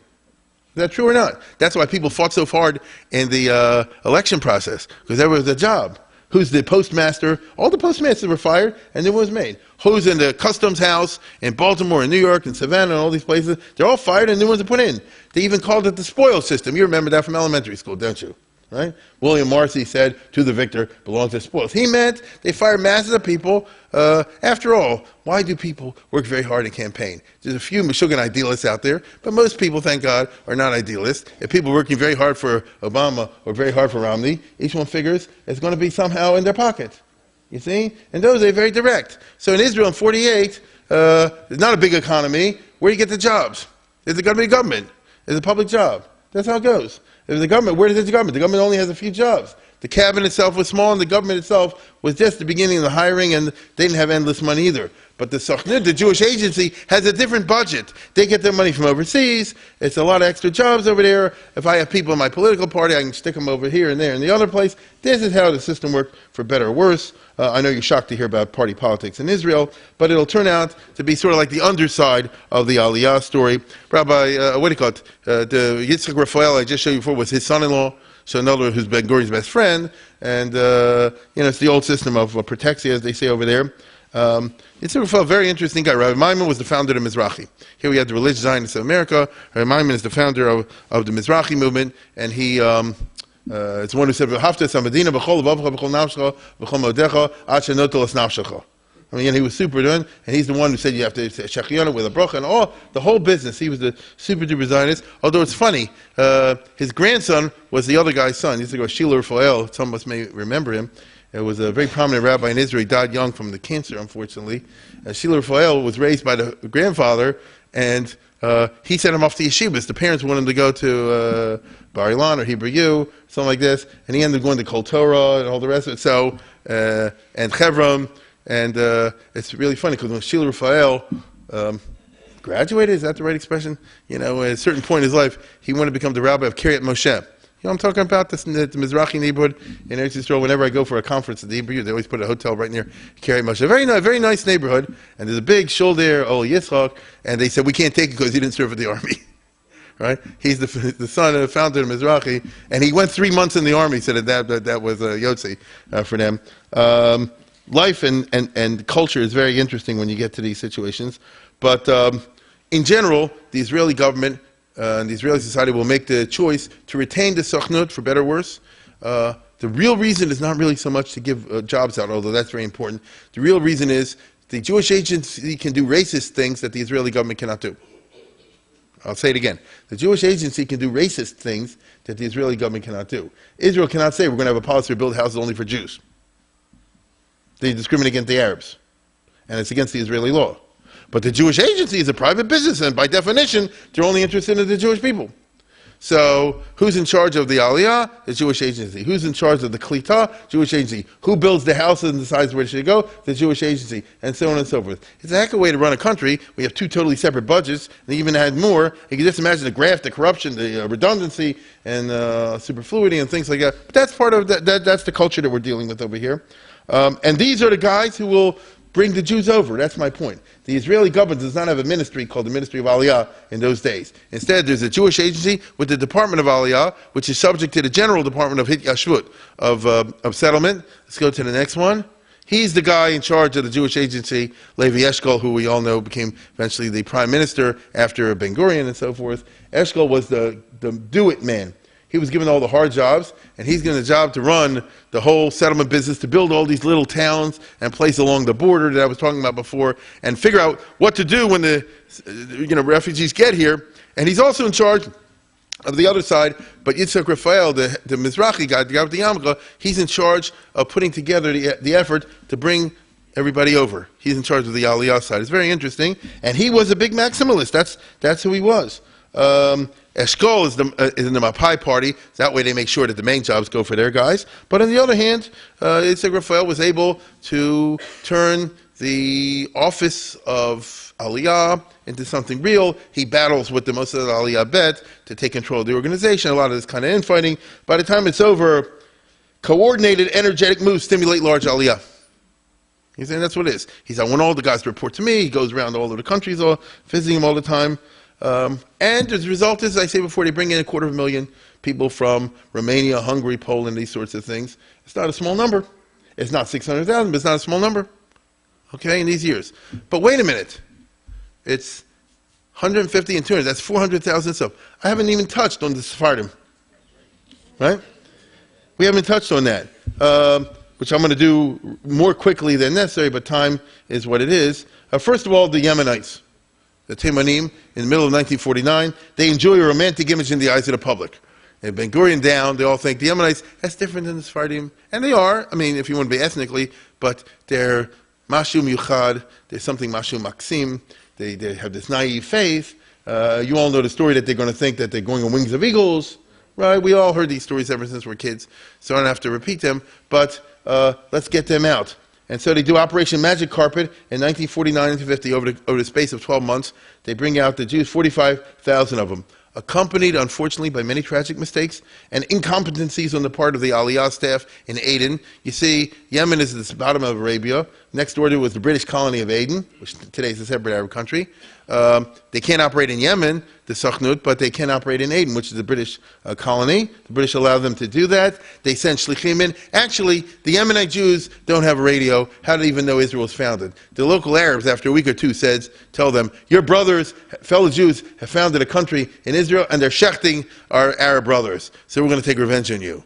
Is that true or not? That's why people fought so hard in the election process, because there was a job. Who's the postmaster? All the postmasters were fired, and then was made. Who's in the customs house in Baltimore, in New York, in Savannah, and all these places? They're all fired, and new ones are put in. They even called it the spoils system. You remember that from elementary school, don't you? Right? William Marcy said, to the victor belongs the spoils. He meant they fired masses of people. After all, why do people work very hard in campaign? There's a few Meshuggah idealists out there, but most people, thank God, are not idealists. If people are working very hard for Obama or very hard for Romney, each one figures it's going to be somehow in their pocket. You see? And those are very direct. So in Israel in 48, there's not a big economy. Where do you get the jobs? Is it going to be government? Is it a public job? That's how it goes. If the government, where is the government? The government only has a few jobs. The cabinet itself was small, and the government itself was just the beginning of the hiring, and they didn't have endless money either. But the Sachnut, the Jewish agency, has a different budget. They get their money from overseas. It's a lot of extra jobs over there. If I have people in my political party, I can stick them over here and there and the other place. This is how the system worked, for better or worse. I know you're shocked to hear about party politics in Israel, but it'll turn out to be sort of like the underside of the Aliyah story. Rabbi, the Yitzchak Raphael I just showed you before was his son-in-law. So another one who's Ben Gurion's best friend, and it's the old system of protexia, as they say over there. Yitzchak Raphael, very interesting guy. Rabbi Maimon was the founder of the Mizrahi. Here we have the religious Zionists of America. Rabbi Maimon is the founder of the Mizrahi movement, and he it's one who said, "V'haftas haMedina b'chol levavcha b'chol nafshecha b'chol modecha ad shenotel es nafshecha." I mean, he was super doing, and he's the one who said you have to say Shechianu with a bracha and all the whole business. He was the super duper Zionist. Although it's funny, his grandson was the other guy's son. He used to go Shila Raphael. Some of us may remember him. It was a very prominent rabbi in Israel. He died young from the cancer, unfortunately. Shila Raphael was raised by the grandfather, and he sent him off to yeshivas. The parents wanted him to go to Bar Ilan or Hebrew U, something like this, and he ended up going to Kol Torah and all the rest of it. So, and Chevron. And it's really funny because when Shila Raphael graduated, is that the right expression? At a certain point in his life, he wanted to become the rabbi of Kiryat Moshe. I'm talking about this, the Mizrahi neighborhood in Eretz Yisrael. Whenever I go for a conference at the Hebrew, they always put a hotel right near Kiryat Moshe. Very nice neighborhood. And there's a big shul there, Yitzchak, and they said, we can't take it because he didn't serve in the army. Right? He's the son of the founder of Mizrahi, and he went 3 months in the army, said that was a Yotzi for them. Life and culture is very interesting when you get to these situations. But in general, the Israeli government and the Israeli society will make the choice to retain the Sachnut, for better or worse. The real reason is not really so much to give jobs out, although that's very important. The real reason is the Jewish agency can do racist things that the Israeli government cannot do. I'll say it again. The Jewish agency can do racist things that the Israeli government cannot do. Israel cannot say we're going to have a policy to build houses only for Jews. They discriminate against the Arabs. And it's against the Israeli law. But the Jewish agency is a private business, and by definition, they're only interested in the Jewish people. So, who's in charge of the Aliyah? The Jewish agency. Who's in charge of the Klita? Jewish agency. Who builds the houses and decides where it should go? The Jewish agency. And so on and so forth. It's a heck of a way to run a country. We have two totally separate budgets. And they even had more. You can just imagine the graft, the corruption, the redundancy, and superfluity and things like that. But that's part of that's the culture that we're dealing with over here. And these are the guys who will bring the Jews over. That's my point. The Israeli government does not have a ministry called the Ministry of Aliyah in those days. Instead, there's a Jewish agency with the Department of Aliyah, which is subject to the General Department of Yashvut, of Settlement. Let's go to the next one. He's the guy in charge of the Jewish agency, Levi Eshkol, who we all know became eventually the prime minister after Ben Gurion and so forth. Eshkol was the do-it man. He was given all the hard jobs, and he's given the job to run the whole settlement business, to build all these little towns and places along the border that I was talking about before, and figure out what to do when the refugees get here. And he's also in charge of the other side, but Yitzhak Raphael, the Mizrahi guy, the guy with the yarmulke, he's in charge of putting together the effort to bring everybody over. He's in charge of the Aliyah side. It's very interesting, and he was a big Maximalist. That's who he was. Eshkol is in the Mapai party. That way they make sure that the main jobs go for their guys. But on the other hand, Yitzhak Raphael was able to turn the office of Aliyah into something real. He battles with the Mossad Aliyah Bet to take control of the organization. A lot of this kind of infighting. By the time it's over, coordinated, energetic moves stimulate large Aliyah. He's saying that's what it is. He's, I want all the guys to report to me. He goes around all of the countries, visiting them all the time. And as a result, as I say before, they bring in 250,000 people from Romania, Hungary, Poland, these sorts of things. It's not a small number. It's not 600,000, but it's not a small number. Okay, in these years. But wait a minute. It's 150 and 200. That's 400,000 stuff. I haven't even touched on the Sephardim. Right? We haven't touched on that. Which I'm going to do more quickly than necessary, but time is what it is. First of all, the Yemenites. The Teimanim, in the middle of 1949, they enjoy a romantic image in the eyes of the public. And Ben Gurion down, they all think the Yemenites, that's different than the Sephardim. And they are, I mean, if you want to be ethnically, but they're Mashu Miuchad, there's something Mashu Maxim, they have this naive faith. You all know the story that they're going to think that they're going on wings of eagles, right? We all heard these stories ever since we're kids, so I don't have to repeat them, but let's get them out. And so they do Operation Magic Carpet in 1949 and 50 over the space of 12 months. They bring out the Jews, 45,000 of them, accompanied, unfortunately, by many tragic mistakes and incompetencies on the part of the Aliyah staff in Aden. You see, Yemen is at the bottom of Arabia. Next door to it was the British colony of Aden, which today is a separate Arab country. They can't operate in Yemen, the Sakhnut, but they can operate in Aden, which is the British colony. The British allow them to do that. They send shlichim in. Actually, the Yemenite Jews don't have a radio. How do they even know Israel was founded? The local Arabs, after a week or two, tell them, your brothers, fellow Jews, have founded a country in Israel, and they're shechting our Arab brothers. So we're going to take revenge on you.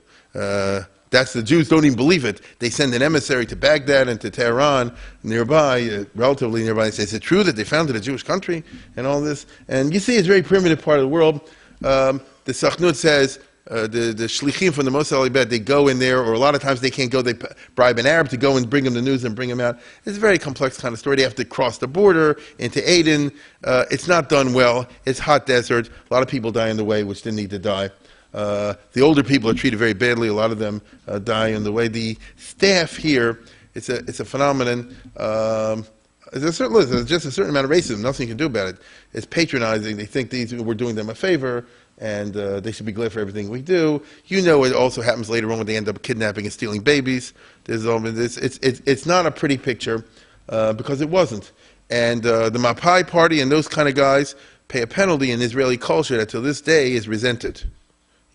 That's the Jews don't even believe it. They send an emissary to Baghdad and to Tehran, nearby, relatively nearby. They say, is it true that they founded a Jewish country and all this? And you see, it's a very primitive part of the world. The Sakhnut says, the shlichim from the Mossad Aliyah Bet, they go in there, or a lot of times they can't go. They bribe an Arab to go and bring them the news and bring them out. It's a very complex kind of story. They have to cross the border into Aden. It's not done well. It's hot desert. A lot of people die on the way, which didn't need to die. The older people are treated very badly. A lot of them die on the way. The staff here, it's a phenomenon. There's just a certain amount of racism. Nothing you can do about it. It's patronizing. They think we're doing them a favor, and they should be glad for everything we do. You know, it also happens later on when they end up kidnapping and stealing babies. It's not a pretty picture because it wasn't. And the Mapai party and those kind of guys pay a penalty in Israeli culture that to this day is resented.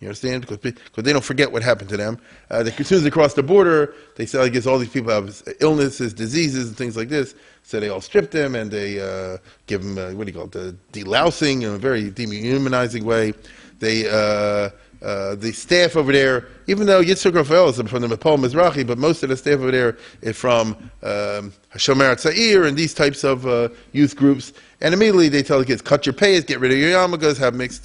You understand? Because they don't forget what happened to them. As soon as they cross the border, they say, I guess all these people have illnesses, diseases, and things like this. So they all strip them and they give them, the delousing in a very dehumanizing way. They the staff over there, even though Yitzhak Raphael is from the Mepal Mizrahi, but most of the staff over there is from Hashomer Tza'ir and these types of youth groups. And immediately they tell the kids, cut your payas, get rid of your yarmulkes, have mixed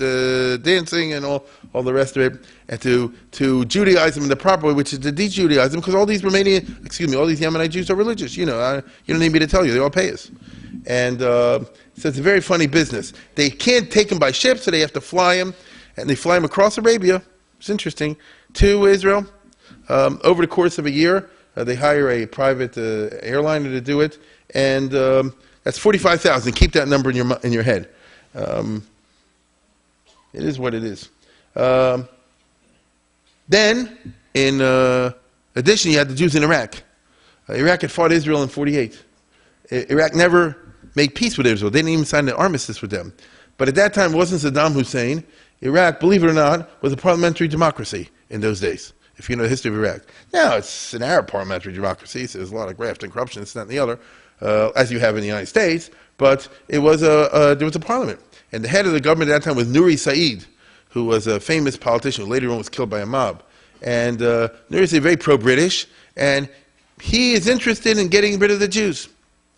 dancing and all the rest of it, and to Judaize them in the proper way, which is to de-Judaize them, because all these all these Yemenite Jews are religious. You know, you don't need me to tell you, they're all payas. And so it's a very funny business. They can't take them by ship, so they have to fly them, and they fly them across Arabia. It's interesting, to Israel. Over the course of a year, they hire a private airliner to do it, and that's 45,000. Keep that number in your head. It is what it is. Then, in addition, you had the Jews in Iraq. Iraq had fought Israel in 48. Iraq never made peace with Israel. They didn't even sign an armistice with them. But at that time, it wasn't Saddam Hussein. Iraq, believe it or not, was a parliamentary democracy in those days, if you know the history of Iraq. Now, it's an Arab parliamentary democracy, so there's a lot of graft and corruption, this, that, and the other, as you have in the United States, but it was there was a parliament. And the head of the government at that time was Nuri Said, who was a famous politician who later on was killed by a mob. And Nuri Said, very pro-British, and he is interested in getting rid of the Jews.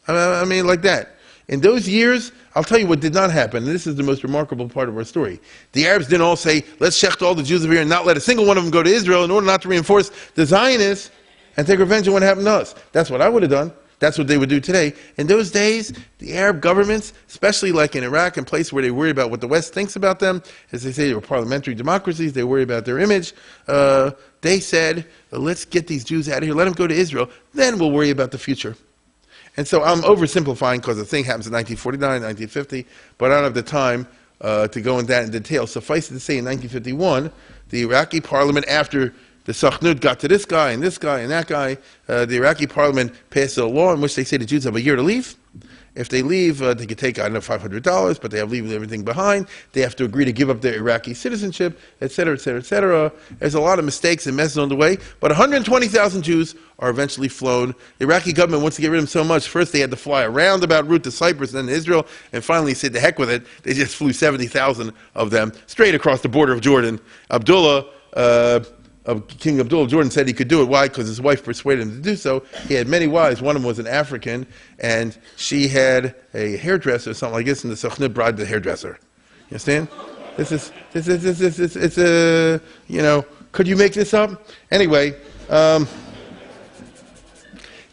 I mean, like that. In those years, I'll tell you what did not happen, and this is the most remarkable part of our story. The Arabs didn't all say, let's shecht all the Jews over here and not let a single one of them go to Israel in order not to reinforce the Zionists and take revenge on what happened to us. That's what I would have done. That's what they would do today. In those days, the Arab governments, especially like in Iraq and places where they worry about what the West thinks about them, as they say, they were parliamentary democracies, they worry about their image, they said, let's get these Jews out of here, let them go to Israel, then we'll worry about the future. And so I'm oversimplifying because the thing happens in 1949, 1950, but I don't have the time to go into that in detail. Suffice it to say, in 1951, the Iraqi parliament, after the Sahnud got to this guy and that guy, the Iraqi parliament passed a law in which they say the Jews have a year to leave. If they leave, they could take, I don't know, $500, but they have to leave everything behind. They have to agree to give up their Iraqi citizenship, etc., etc., etc. There's a lot of mistakes and messes on the way, but 120,000 Jews are eventually flown. The Iraqi government wants to get rid of them so much. First, they had to fly a roundabout route to Cyprus and then to Israel, and finally said, the heck with it. They just flew 70,000 of them straight across the border of Jordan. King Abdullah of Jordan said he could do it. Why? Because his wife persuaded him to do so. He had many wives. One of them was an African, and she had a hairdresser or something like this, and the Sahnud bribed the hairdresser. You understand? It's a, you know, could you make this up? Anyway, the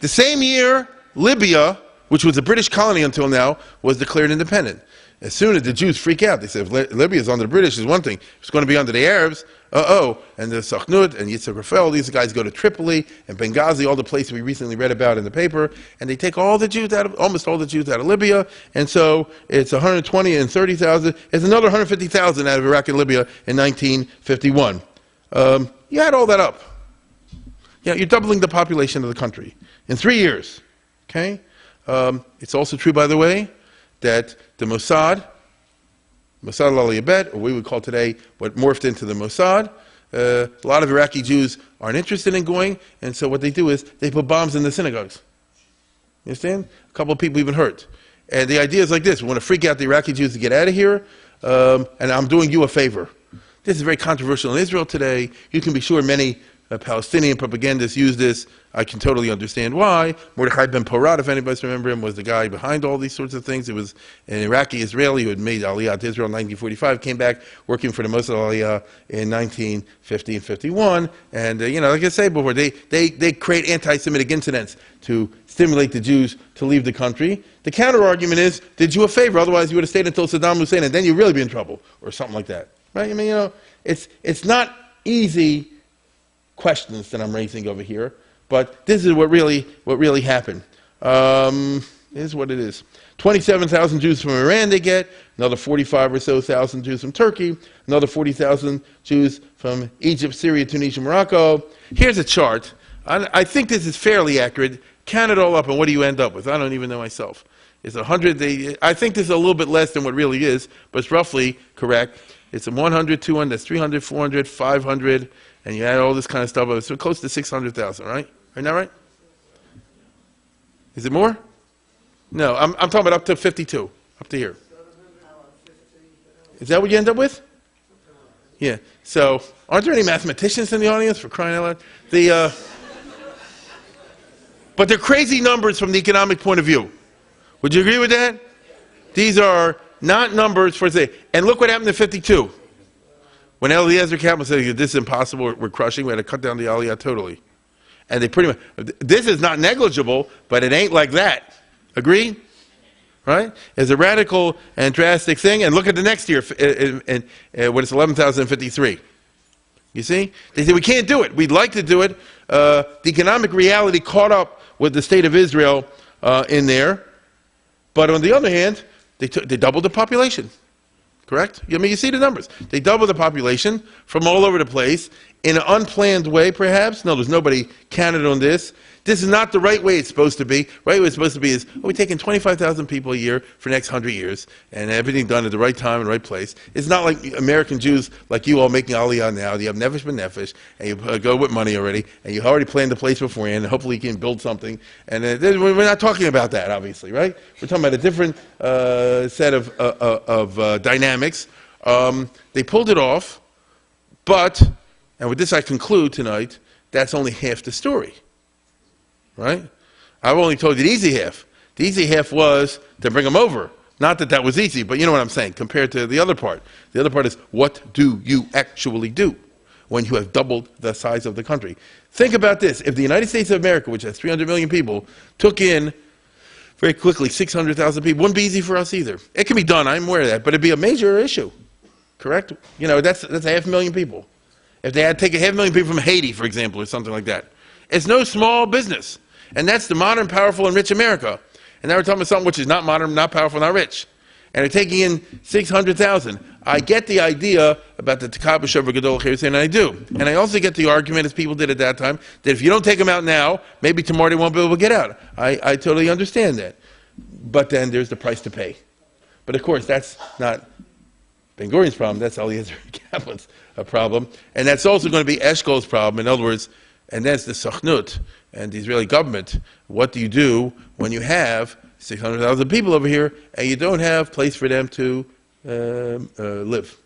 same year, Libya, which was a British colony until now, was declared independent. As soon as the Jews freak out, they said, if Libya is under the British, is one thing. If it's going to be under the Arabs, and the Sahnud and Yitzhak Raphael, these guys go to Tripoli and Benghazi, all the places we recently read about in the paper, and they take all the Jews almost all the Jews out of Libya, and so it's 120 and 30,000. It's another 150,000 out of Iraq and Libya in 1951. You add all that up. Yeah, you're doubling the population of the country in 3 years. Okay? It's also true, by the way, that the Mossad Aliyah Bet, or we would call today what morphed into the Mossad, a lot of Iraqi Jews aren't interested in going, and so what they do is they put bombs in the synagogues. You understand? A couple of people even hurt. And the idea is like this: we want to freak out the Iraqi Jews to get out of here, and I'm doing you a favor. This is very controversial in Israel today. You can be sure many Palestinian propagandists use this. I can totally understand why. Mordechai ben Porat, if anybody's remember him, was the guy behind all these sorts of things. It was an Iraqi Israeli who had made Aliyah to Israel in 1945, came back working for the Mossad Aliyah in 1950 and 51. And, like I said before, they create anti-Semitic incidents to stimulate the Jews to leave the country. The counter-argument is, did you a favor, otherwise you would have stayed until Saddam Hussein, and then you'd really be in trouble, or something like that. Right? I mean, it's not easy questions that I'm raising over here, but this is what really happened. It is what it is. 27,000 Jews from Iran they get, another 45 or so thousand Jews from Turkey, another 40,000 Jews from Egypt, Syria, Tunisia, Morocco. Here's a chart. I think this is fairly accurate. Count it all up, and what do you end up with? I don't even know myself. It's 100. I think this is a little bit less than what really is, but it's roughly correct. It's 100, 200, that's 300, 400, 500, and you add all this kind of stuff. It's close to 600,000, right? Isn't that right? Is it more? No, I'm talking about up to 52, up to here. Is that what you end up with? Yeah. So, aren't there any mathematicians in the audience, for crying out loud? But they're crazy numbers from the economic point of view. Would you agree with that? These are not numbers for say. And look what happened in 52. When Eliezer Kaplan said, this is impossible, we're crushing, we had to cut down the Aliyah totally. And they pretty much, this is not negligible, but it ain't like that. Agree? Right? It's a radical and drastic thing. And look at the next year, when it's 11,053. You see? They say, we can't do it. We'd like to do it. The economic reality caught up with the state of Israel in there. But on the other hand, they doubled the population. Correct? I mean, you see the numbers. They doubled the population from all over the place in an unplanned way, perhaps. No, there's nobody counted on this. This is not the right way it's supposed to be. Right way it's supposed to be is, we're taking 25,000 people a year for the next 100 years, and everything done at the right time and the right place. It's not like American Jews like you all making Aliyah now. You have nefesh b'nefesh, and you go with money already, and you already planned the place beforehand, and hopefully you can build something. And we're not talking about that, obviously, right? We're talking about a different set of dynamics. They pulled it off, but, and with this I conclude tonight, that's only half the story. Right? I've only told you the easy half. The easy half was to bring them over. Not that that was easy, but you know what I'm saying, compared to the other part. The other part is, what do you actually do when you have doubled the size of the country? Think about this. If the United States of America, which has 300 million people, took in very quickly 600,000 people, wouldn't be easy for us either. It can be done, I'm aware of that, but it'd be a major issue. Correct? You know, that's 500,000 people. If they had to take 500,000 people from Haiti, for example, or something like that. It's no small business. And that's the modern, powerful, and rich America. And now we're talking about something which is not modern, not powerful, not rich. And they're taking in 600,000. I get the idea about the Takab B'Shav Gadol Cheres, and I do. And I also get the argument, as people did at that time, that if you don't take them out now, maybe tomorrow they won't be able to get out. I totally understand that. But then there's the price to pay. But of course, that's not Ben Gurion's problem, that's Eliezer Kaplan's problem. And that's also going to be Eshkol's problem. In other words, and that's the Sachnut and the Israeli government. What do you do when you have 600,000 people over here and you don't have place for them to live,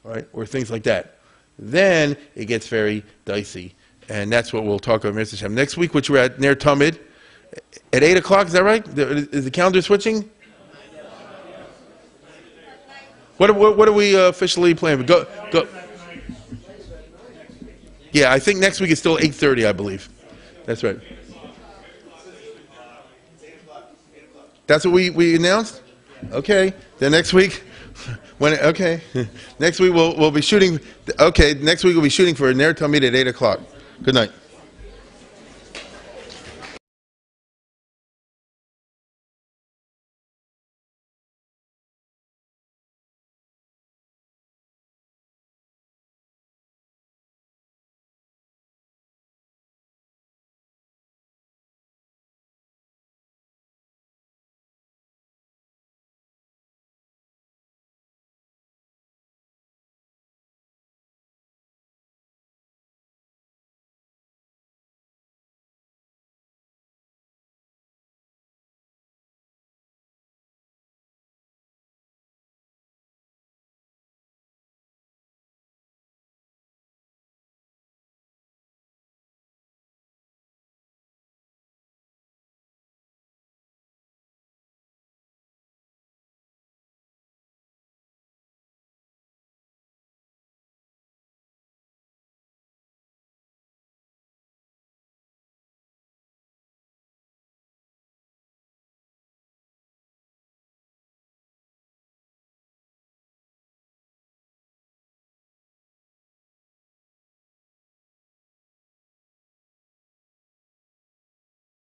right? Or things like that. Then it gets very dicey. And that's what we'll talk about Mr. Shem. Next week, which we're at Ner Tamid, at 8 o'clock, is that right? Is the calendar switching? What are we officially planning? Go. Yeah, I think next week is still 8:30, I believe. That's right. That's what we announced? Okay. Then next week, next week we'll be shooting. Okay, next week we'll be shooting for Ner Tamid at 8 o'clock. Good night.